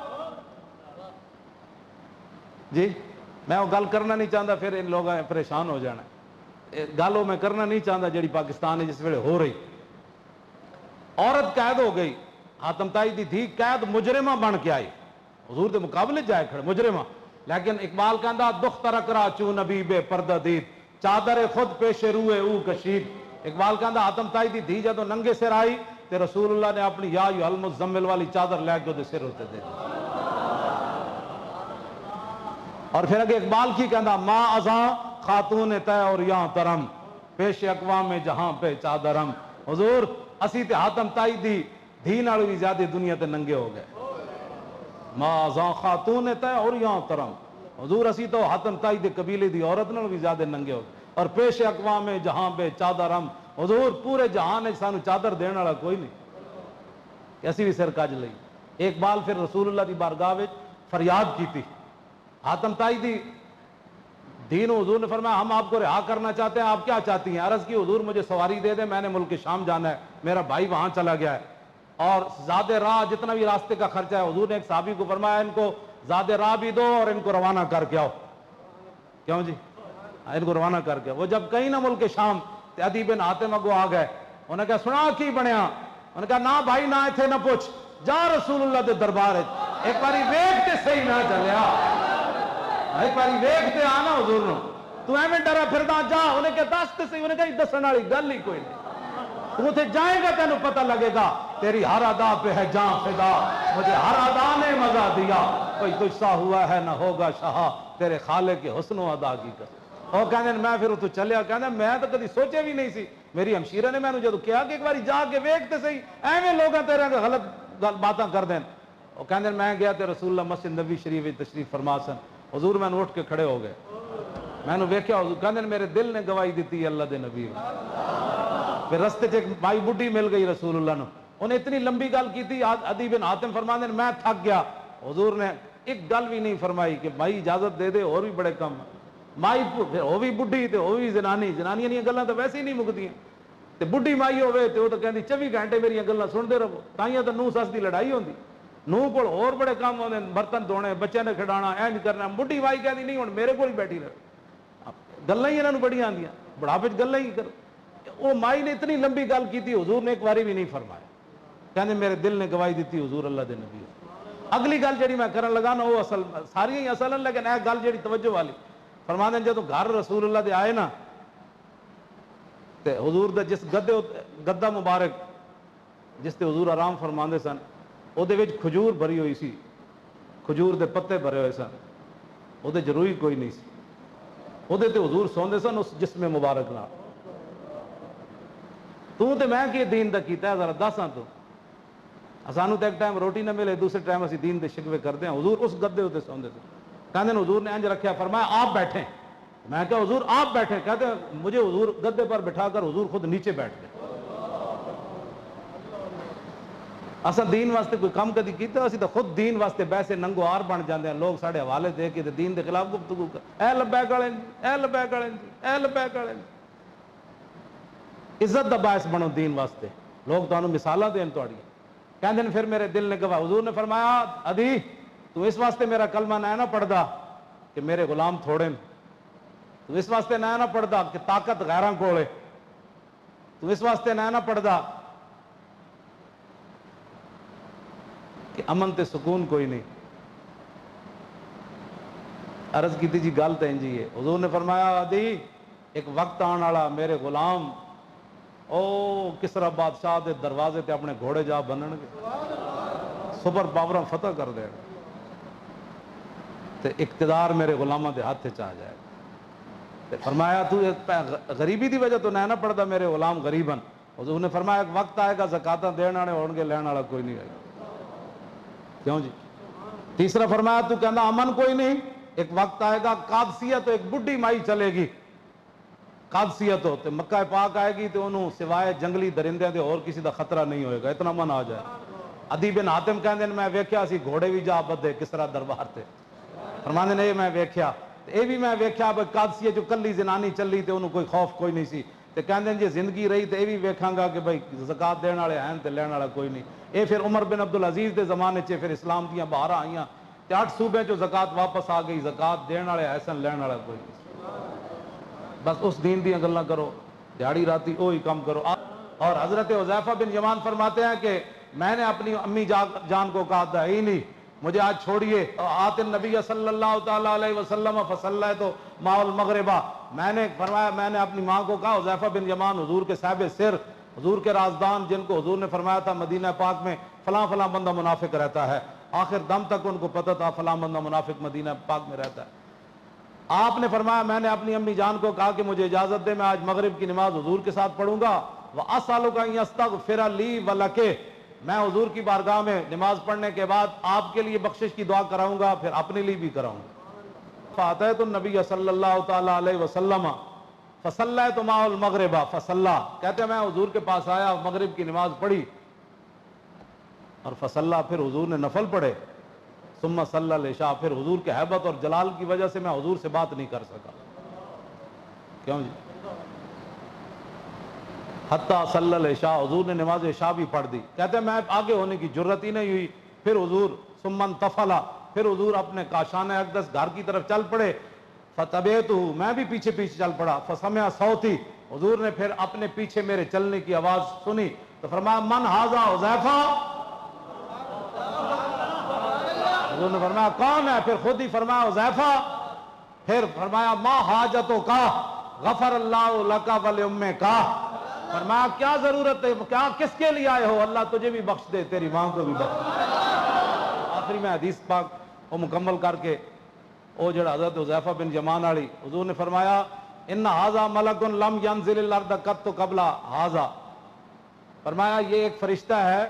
جی. میں وہ گل کرنا نہیں چاہتا پھر ان لوگ پریشان ہو جانا. گل وہ میں کرنا نہیں چاہتا جڑی پاکستان ہے جس ویلے ہو رہی. عورت قید ہو گئی حاتم تائی دی دھی قید مجرمہ بن کے آئی حضور دے مقابلے جائے کھڑے مجرمہ. لیکن اقبال کہندا دخت رکرا چو نبی بے پردہ دید چادر خود پیش روئے او کشید. اقبال کہندا حاتم تائی دی دھی جدوں ننگے سر آئی تے رسول اللہ نے اپنی یا ایھا المزمل والی چادر لے کے دے سر ہوتے دے. اور پھر اگے اقبال کی کہندا ما ازاں خاتون تے اور یاں ترم پیش اقوام جہاں پہ چادرم. حضور اسی تے حاتم تائی دی دھی نال بھی زیادہ دنیا تے ننگے ہو گئے. ما ازاں خاتون تے اور یاں ترم. حضور اسی تو حاتم تائی دے قبیلے دی عورت نال بھی زیادہ ننگے ہو گئے. اور پیش اقوام جہاں پہ چادرم. حضور پورے جہان وچ سانو چادر دین والا کوئی نہیں اسی بھی سر کج لئی. ایک بال پھر رسول اللہ دی بارگاہ وچ فریاد کیتی حاتم تائی دی دین. حضور نے فرمایا ہم آپ کو رہا کرنا چاہتے ہیں آپ کیا چاہتی ہیں. عرض کی حضور مجھے سواری دے دیں میں نے ملک شام جانا ہے میرا بھائی وہاں چلا گیا ہے اور زیادہ راہ جتنا بھی راستے کا خرچہ ہے. حضور نے ایک صحابی کو فرمایا ان کو زیادہ راہ بھی دو اور ان کو روانہ کر کے آؤ. کیوں جی ان کو روانہ کر کے. وہ جب کہیں نہ ملک شام عدی بن حاتم اگو آ گئے انہوں نے کہا سنا کی بنیا. انہوں نے کہا نہ بھائی نہ ایتھے نہ پوچھ جا رسول اللہ دے دربار ایک باری ویکھ تے صحیح نہ چلیا ایک باری ویکھ تے آنا حضور نو تو ایویں ڈرا پھردا جا. انہیں کہا دس تے صحیح. انہیں کہا دسن والی گل ہی کوئی نہیں تو اتنے جائے گا تینوں پتہ لگے گا تیری ہر ادا پہ ہے جان فدا مجھے ہر ادا نے مزہ دیا کوئی تجھ سا ہوا ہے نہ ہوگا شہا تیرے خالق کے حسن و ادا کی قسم. اور کہنے میں پھر اتو چلیا کہنے میں تو کدی سوچے بھی نہیں سی. میری ہمشیرہ نے میں نے جدو کہا کہ ایک باری جا کے ویکھتے صحیح ایویں لوگاں تیرے غلط باتاں کر دین. اور کہنے میں گیا تے رسول اللہ مسجد نبی شریف تشریف فرما سن. حضور میں اٹھ کے کھڑے ہو گئے میں نے ویکھیا حضور کہنے میرے دل نے گواہی دیتی اللہ دے نبی. پھر رستے چ ایک مائی بڈھی مل گئی رسول اللہ نو. انہیں اتنی لمبی گل کی تھی عدی بن حاتم فرماندے میں تھک گیا. حضور نے ایک گل بھی نہیں فرمائی کہ بھائی اجازت دے دے اور بھی بڑے کم. مائی وہ بھی بڈھی تے وہ بھی زنانی زنانیاں دی گلاں تو ویسے ہی نہیں مکدیاں تے بڈھی مائی ہوے تے وہ تو کہندی 24 گھنٹے میری گلاں سنتے رہو. تائیاں تو نو سس دی لڑائی ہوندی. نو کو اور بڑے کام ہوتے ہیں، برتن دھونے، بچے نے کھڈانا، اینج کرنا، بڈھی وائی کہتی نہیں ہوں میرے کو ہی بیٹھی رہے، گلاں ہی انہوں بڑی آندیاں، بڑھاپے گلاں ہی کر۔ وہ مائی نے اتنی لمبی گل کی تھی، حضور نے ایک باری بھی نہیں فرمایا، کہنے میرے دل نے گواہی دیتی حضور اللہ دے نبی۔ اگلی گل جڑی میں کرن لگا نا وہ اصل ساری ہی اصل، لیکن ایک گل جڑی توجہ والی، فرماتے ہیں جب گھر رسول اللہ دے آئے نا تے حضور دے جس گدا مبارک جس تے حضور آرام فرماندے سن، او دے وچ کھجور بھری ہوئی سی، کھجور دے پتے بھرے ہوئے سن، او دے ضروری کوئی نہیں سی، او دے تے حضور سوندے سن اس جسم مبارک نال۔ تو تے میں کہ دین دا کیتا ہے ذرا دساں تو، سانو تو ایک ٹائم روٹی نہ ملے، دوسرے ٹائم اسی دین دے شکوے کرتے ہیں، حضور اس گدے ہوتے سوندے تھے، کہتے ہیں حضور نے انج رکھیا، فرمایا آپ بیٹھیں، میں کہا حضور آپ بیٹھیں، کہتے ہیں مجھے حضور گدے پر بٹھا کر حضور خود نیچے بیٹھ گئے۔ اصل دین واسطے کوئی کام کدی کیتا، اسی تو خود دین واسطے بیسے ننگو آر بن جاندے ہیں، لوگ ساڑھے حوالے دے کے دین دے خلاف گفتگو کر، اے لبیک والے جی، اے لبیک والے جی، اے لبیک والے جی۔ عزت دا باعث بنو دین واسطے، لوگ تو مثالہ دین توڑی، کہندے ہیں پھر میرے دل نے کہا، حضور نے فرمایا ادھی تو اس واسطے میرا کلمہ نہ پڑھدا کہ میرے غلام تھوڑے، تو اس واسطے نہ پڑھدا کہ طاقت غیراں کولے، تو اس واسطے نہ پڑھدا کہ امن تے سکون کوئی نہیں۔ عرض کی تھی جی گل تو انجی ہے، حضور نے فرمایا ادھی ایک وقت آن والا میرے غلام او کسرا بادشاہ دے دروازے تے اپنے گھوڑے جا بنن گے، سپر پاوراں فتح کر دے تے اقتدار میرے غلاماں دے ہاتھ چ آ جائے تے فرمایا تو غریبی دی وجہ تو نہ پڑھدا میرے غلام غریبن، حضور نے فرمایا ایک وقت آئے گا زکاتاں دین والے ہون گے، لین والا کوئی نہیں آئے گا، کیوں جی؟ تیسرا فرمایا تو کہندا امن کوئی نہیں، ایک وقت آئے گا قادسیہ تو ایک بڈھی مائی چلے گی، قادسیہ تو تے مکہ پاک آئے گی تو انہوں سوائے جنگلی درندے دے اور کسی دا خطرہ نہیں ہوئے گا، اتنا من آ جائے۔ عدی بن حاتم کہندے میں ویکھیا سی گھوڑے بھی جا بدے کسرا دربار تے، فرماندے نے میں ویکھیا، اے بھی میں ویکھیا بھئی قادسیہ جو کلی زنانی چلی تے انہوں کوئی خوف کوئی نہیں سی، تے کہندے جی زندگی رہی تے اے بھی ویکھاں گا کہ بھئی زکات دین والے ہیں تے لین والا کوئی نہیں۔ اے پھر عمر بن عبدالعزیز دے زمانے چ پھر اسلام دیاں بہاراں آئیاں تے 8 صوبے چوں زکات واپس آ گئی، زکات دین والے ایسن لین والا کوئی نہیں۔ بس اس دین دیاں گلاں کرو، دیہاڑی راتی وہی کام کرو۔ اور حضرت حذیفہ بن یمان فرماتے ہیں کہ میں نے اپنی امی جان کو کہا تھا ہی نہیں مجھے آج چھوڑیے، آت النبی صلی اللہ تعالیٰ علیہ وسلم فصلیت مع المغربہ، میں نے فرمایا میں نے اپنی ماں کو کہا حذیفہ بن یمان حضور کے صاحب سر، حضور کے رازدان جن کو حضور نے فرمایا تھا مدینہ پاک میں فلاں فلاں بندہ منافق رہتا ہے، آخر دم تک ان کو پتہ تھا فلاں بندہ منافق مدینہ پاک میں رہتا ہے۔ آپ نے فرمایا میں نے اپنی امی جان کو کہا کہ مجھے اجازت دے میں آج مغرب کی نماز حضور کے ساتھ پڑھوں گا، وَأَسْأَلُكَ أَن يَسْتَغْفِرَ لِي وَلَكَ، میں حضور کی بارگاہ میں نماز پڑھنے کے بعد آپ کے لیے بخشش کی دعا کراؤں گا، پھر اپنے لیے بھی کراؤں گا۔ فَأَتَيْتُ النَّبِيَّ صلی اللہ تعالیٰ علیہ وسلم فَصَلَّيْتُ مَعَهُ الْمَغْرِبَ فَصَلَّى، کہتے ہیں میں حضور کے پاس آیا، مغرب کی نماز پڑھی اور فصلہ پھر حضور نے نفل پڑھے، ثم صلی العشاء، پھر حضور کے ہیبت اور جلال کی وجہ سے میں حضور سے بات نہیں کر سکا، کیوں جی؟ حتیٰ صلی العشاء، حضور نے نماز عشاء بھی پڑھ دی، کہتے ہیں میں آگے ہونے کی جرت ہی نہیں ہوئی، پھر حضور ثم انتفل، پھر حضور اپنے کاشان اقدس گھر کی طرف چل پڑے، فتبعتہ، میں بھی پیچھے پیچھے چل پڑا، فسمع صوتی، حضور نے پھر اپنے پیچھے میرے چلنے کی آواز سنی تو فرمایا من ھذا حذیفہ، حضور نے فرمایا کون ہے؟ پھر خود ہی فرمایا حذیفہ، پھر فرمایا ما حاجتک غفر اللہ لک ولأمک، فرمایا کیا ضرورت ہے، کیا کس کے لیے آئے ہو، اللہ تجھے بھی بخش دے تیری ماں کو بھی بخش دے۔ آخری میں حدیث پاک وہ مکمل کر کے وہ جڑا حضرت حذیفہ بن یمان والی، حضور نے فرمایا ان ھذا ملک لم ینزل الارض قط قبل ھذا، فرمایا یہ ایک فرشتہ ہے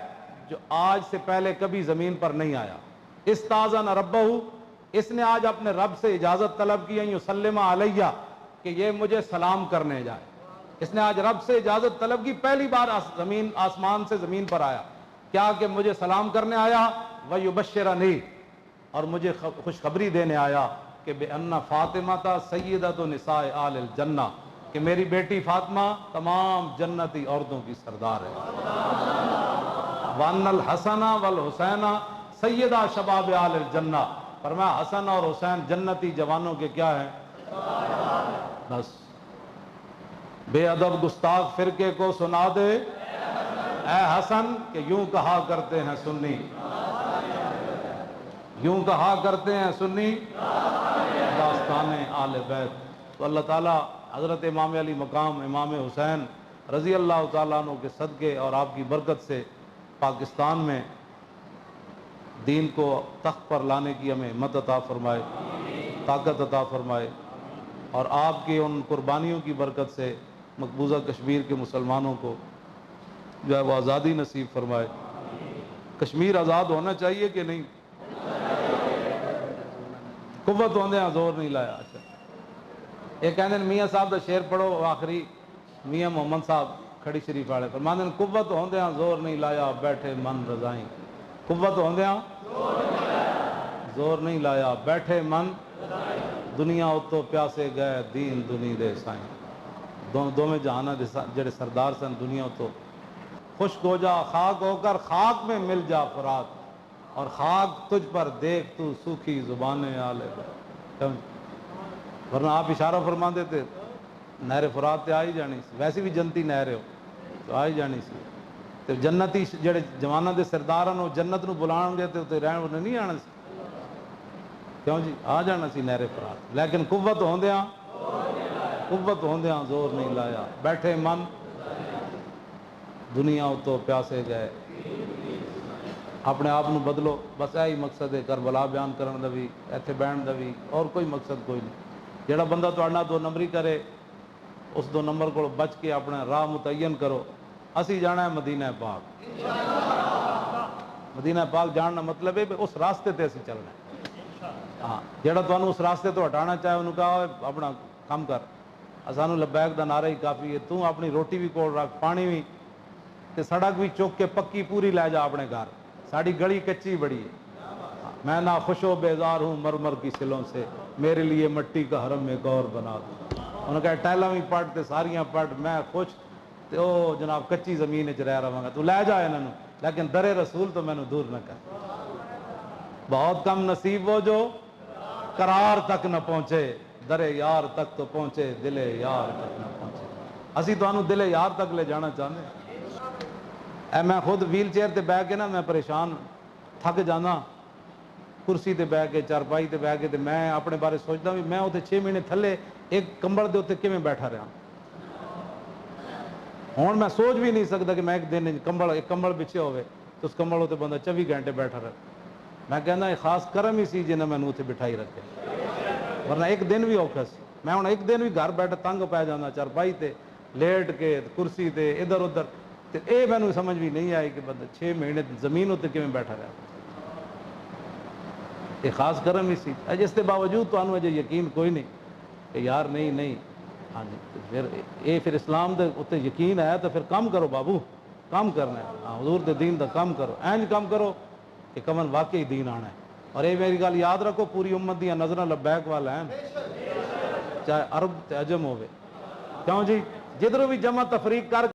جو آج سے پہلے کبھی زمین پر نہیں آیا، استاذن ربہ، اس نے آج اپنے رب سے اجازت طلب کی یسلم علیہ کہ یہ مجھے سلام کرنے جائے، اس نے آج رب سے اجازت طلب کی، پہلی بار آسمان سے زمین پر آیا، کیا کہ مجھے سلام کرنے آیا، ویبشرنی، اور مجھے خوشخبری دینے آیا کہ بِأَنَّ فاطمہ سیدۃ نساء آل الجنہ، کہ میری بیٹی فاطمہ تمام جنتی عورتوں کی سردار ہے، وَأَنَّ الْحَسَنَ وَالْحُسَيْنَ سیدہ شباب آل الجنہ، فرمایا حسن اور حسین جنتی جوانوں کے کیا ہیں؟ بس بے ادب گستاخ فرقے کو سنا دے اے حسن کہ یوں کہا کرتے ہیں سنی، یوں کہا کرتے ہیں سنی داستان آل بیت۔ تو اللہ تعالیٰ حضرت امام علی مقام امام حسین رضی اللہ تعالیٰ عنہ کے صدقے اور آپ کی برکت سے پاکستان میں دین کو تخت پر لانے کی ہمیں ہمت عطا فرمائے، طاقت عطا فرمائے، اور آپ کی ان قربانیوں کی برکت سے مقبوضہ کشمیر کے مسلمانوں کو جو ہے وہ آزادی نصیب فرمائے۔ کشمیر آزاد ہونا چاہیے کہ نہیں؟ قوت ہوندے ہیں زور نہیں لایا۔ اچھا ایک کہندے ہیں میاں صاحب دا شعر پڑھو آخری، میاں محمد صاحب کھڑی شریف والے فرماندے ہیں قوت ہوندے ہیں زور نہیں لایا بیٹھے من رضائیں، قوت ہوندے ہیں زور نہیں لایا بیٹھے من دنیا اتو پیاسے گئے دین دنی دے سائیں۔ دونوں جہانہ دے جڑے سردار سن دنیا اتو خشک ہو جا خاک ہو کر خاک میں مل جا فرات، اور خاک تجھ پر دیکھ تو سوکھی زبانیں آلے بیت۔ ورنہ آپ اشارہ فرما دیتے نہر فرات تے آئی جانی سی، ویسے بھی جنتی نہر ہو تو آئی جانی سی، تو جنتی جڑے جوانہ دے سردار ہیں جنت نو بلان گے تو رہن انہیں نہیں آنا سی، کیوں جی آ جانا سی نہر فرات، لیکن قوت ہوندیاں زور نہیں لایا بیٹھے من دنیا اتو پیاسے گئے۔ اپنے آپ نو بدلو، بس یہی مقصد ہے کربلا بیان کرن دا بھی ایتھے بہن دا بھی، اور کوئی مقصد کوئی نہیں۔ جڑا بندہ تہاڈا 2 نمبری کرے اس 2 نمبر کو بچ کے اپنا راہ متعین کرو۔ اسی جانا ہے مدینہ پاک، مدینہ پاک جاننا مطلب ہے اس راستے تے اسی چلنا ہے۔ ہاں جڑا تانوں اس راستے تو ہٹانا چاہے انہوں کہا اپنا کام کر، اسانو لبیک دا نعرہ ہی کافی ہے، تو اپنی روٹی بھی کول رکھ، پانی بھی تے سڑک بھی چوک کے پکی پوری لے جا اپنے گھر، ساڑی گلی کچی بڑی ہے۔ میں نہ خوش و بیزار ہوں مرمر کی سلوں سے، میرے لیے مٹی کا حرم ایک اور بنا دو۔ انہوں نے کہا ٹیلہ بھی پٹ تے ساریاں پٹ، میں خوش تے او جناب کچی زمین وچ رہ رہا گا، تو لے جا انہوں، لیکن در رسول تو میں نے دور نہ کر۔ بہت کم نصیب وہ جو قرار تک نہ پہنچے، در یار تک تو پہنچے دل یار تک نہ پہنچے۔ اسی تو انہوں دل یار تک لے جانا چاہتے ہیں۔ اے میں خود ویل چیئر تے بیٹھ کے نا میں پریشان تھک جانا، کرسی تے بیٹھ کے چارپائی تے بیٹھ کے، تے میں اپنے بارے سوچتا بھی میں اتنے 6 مہینے تھلے ایک کمبل دے اتنے کیویں بیٹھا رہا ہوں، میں سوچ بھی نہیں سکتا کہ میں ایک دن ایک کمبل بچھے ہوئے تو اس کمبل اتنے بندہ 24 گھنٹے بیٹھا رہا۔ میں کہنا یہ خاص کرم ہی سی جنہیں میں نے اتنے بٹھائی رکھے، ورنہ ایک دن بھی اوکھا سی۔ میں ہوں ایک دن بھی گھر بیٹھا تنگ پی جانا چارپائی تے لیٹ کے کرسی تے ادھر ادھر، تے اے میں نے سمجھ بھی نہیں آئی کہ بندہ 6 مہینے زمین اتنے کیویں بیٹھا رہا۔ یہ خاص کرم ہی سی، جس کے باوجود تو انہوں یقین کوئی نہیں کہ یار نہیں ہاں جی، پھر اسلام دے اتنے یقین ہے تو پھر کام کرو بابو، کام کرنا ہے، ہاں حضور دے دین دا کام کرو، اینج کام کرو کہ کمن واقعی دین آنا ہے۔ اور یہ میری گل یاد رکھو پوری امت دیا نظریں لبیک والا ہیں، چاہے عرب تے عجم ہوئے، کیوں جی جدھروں بھی جمع تفریق کر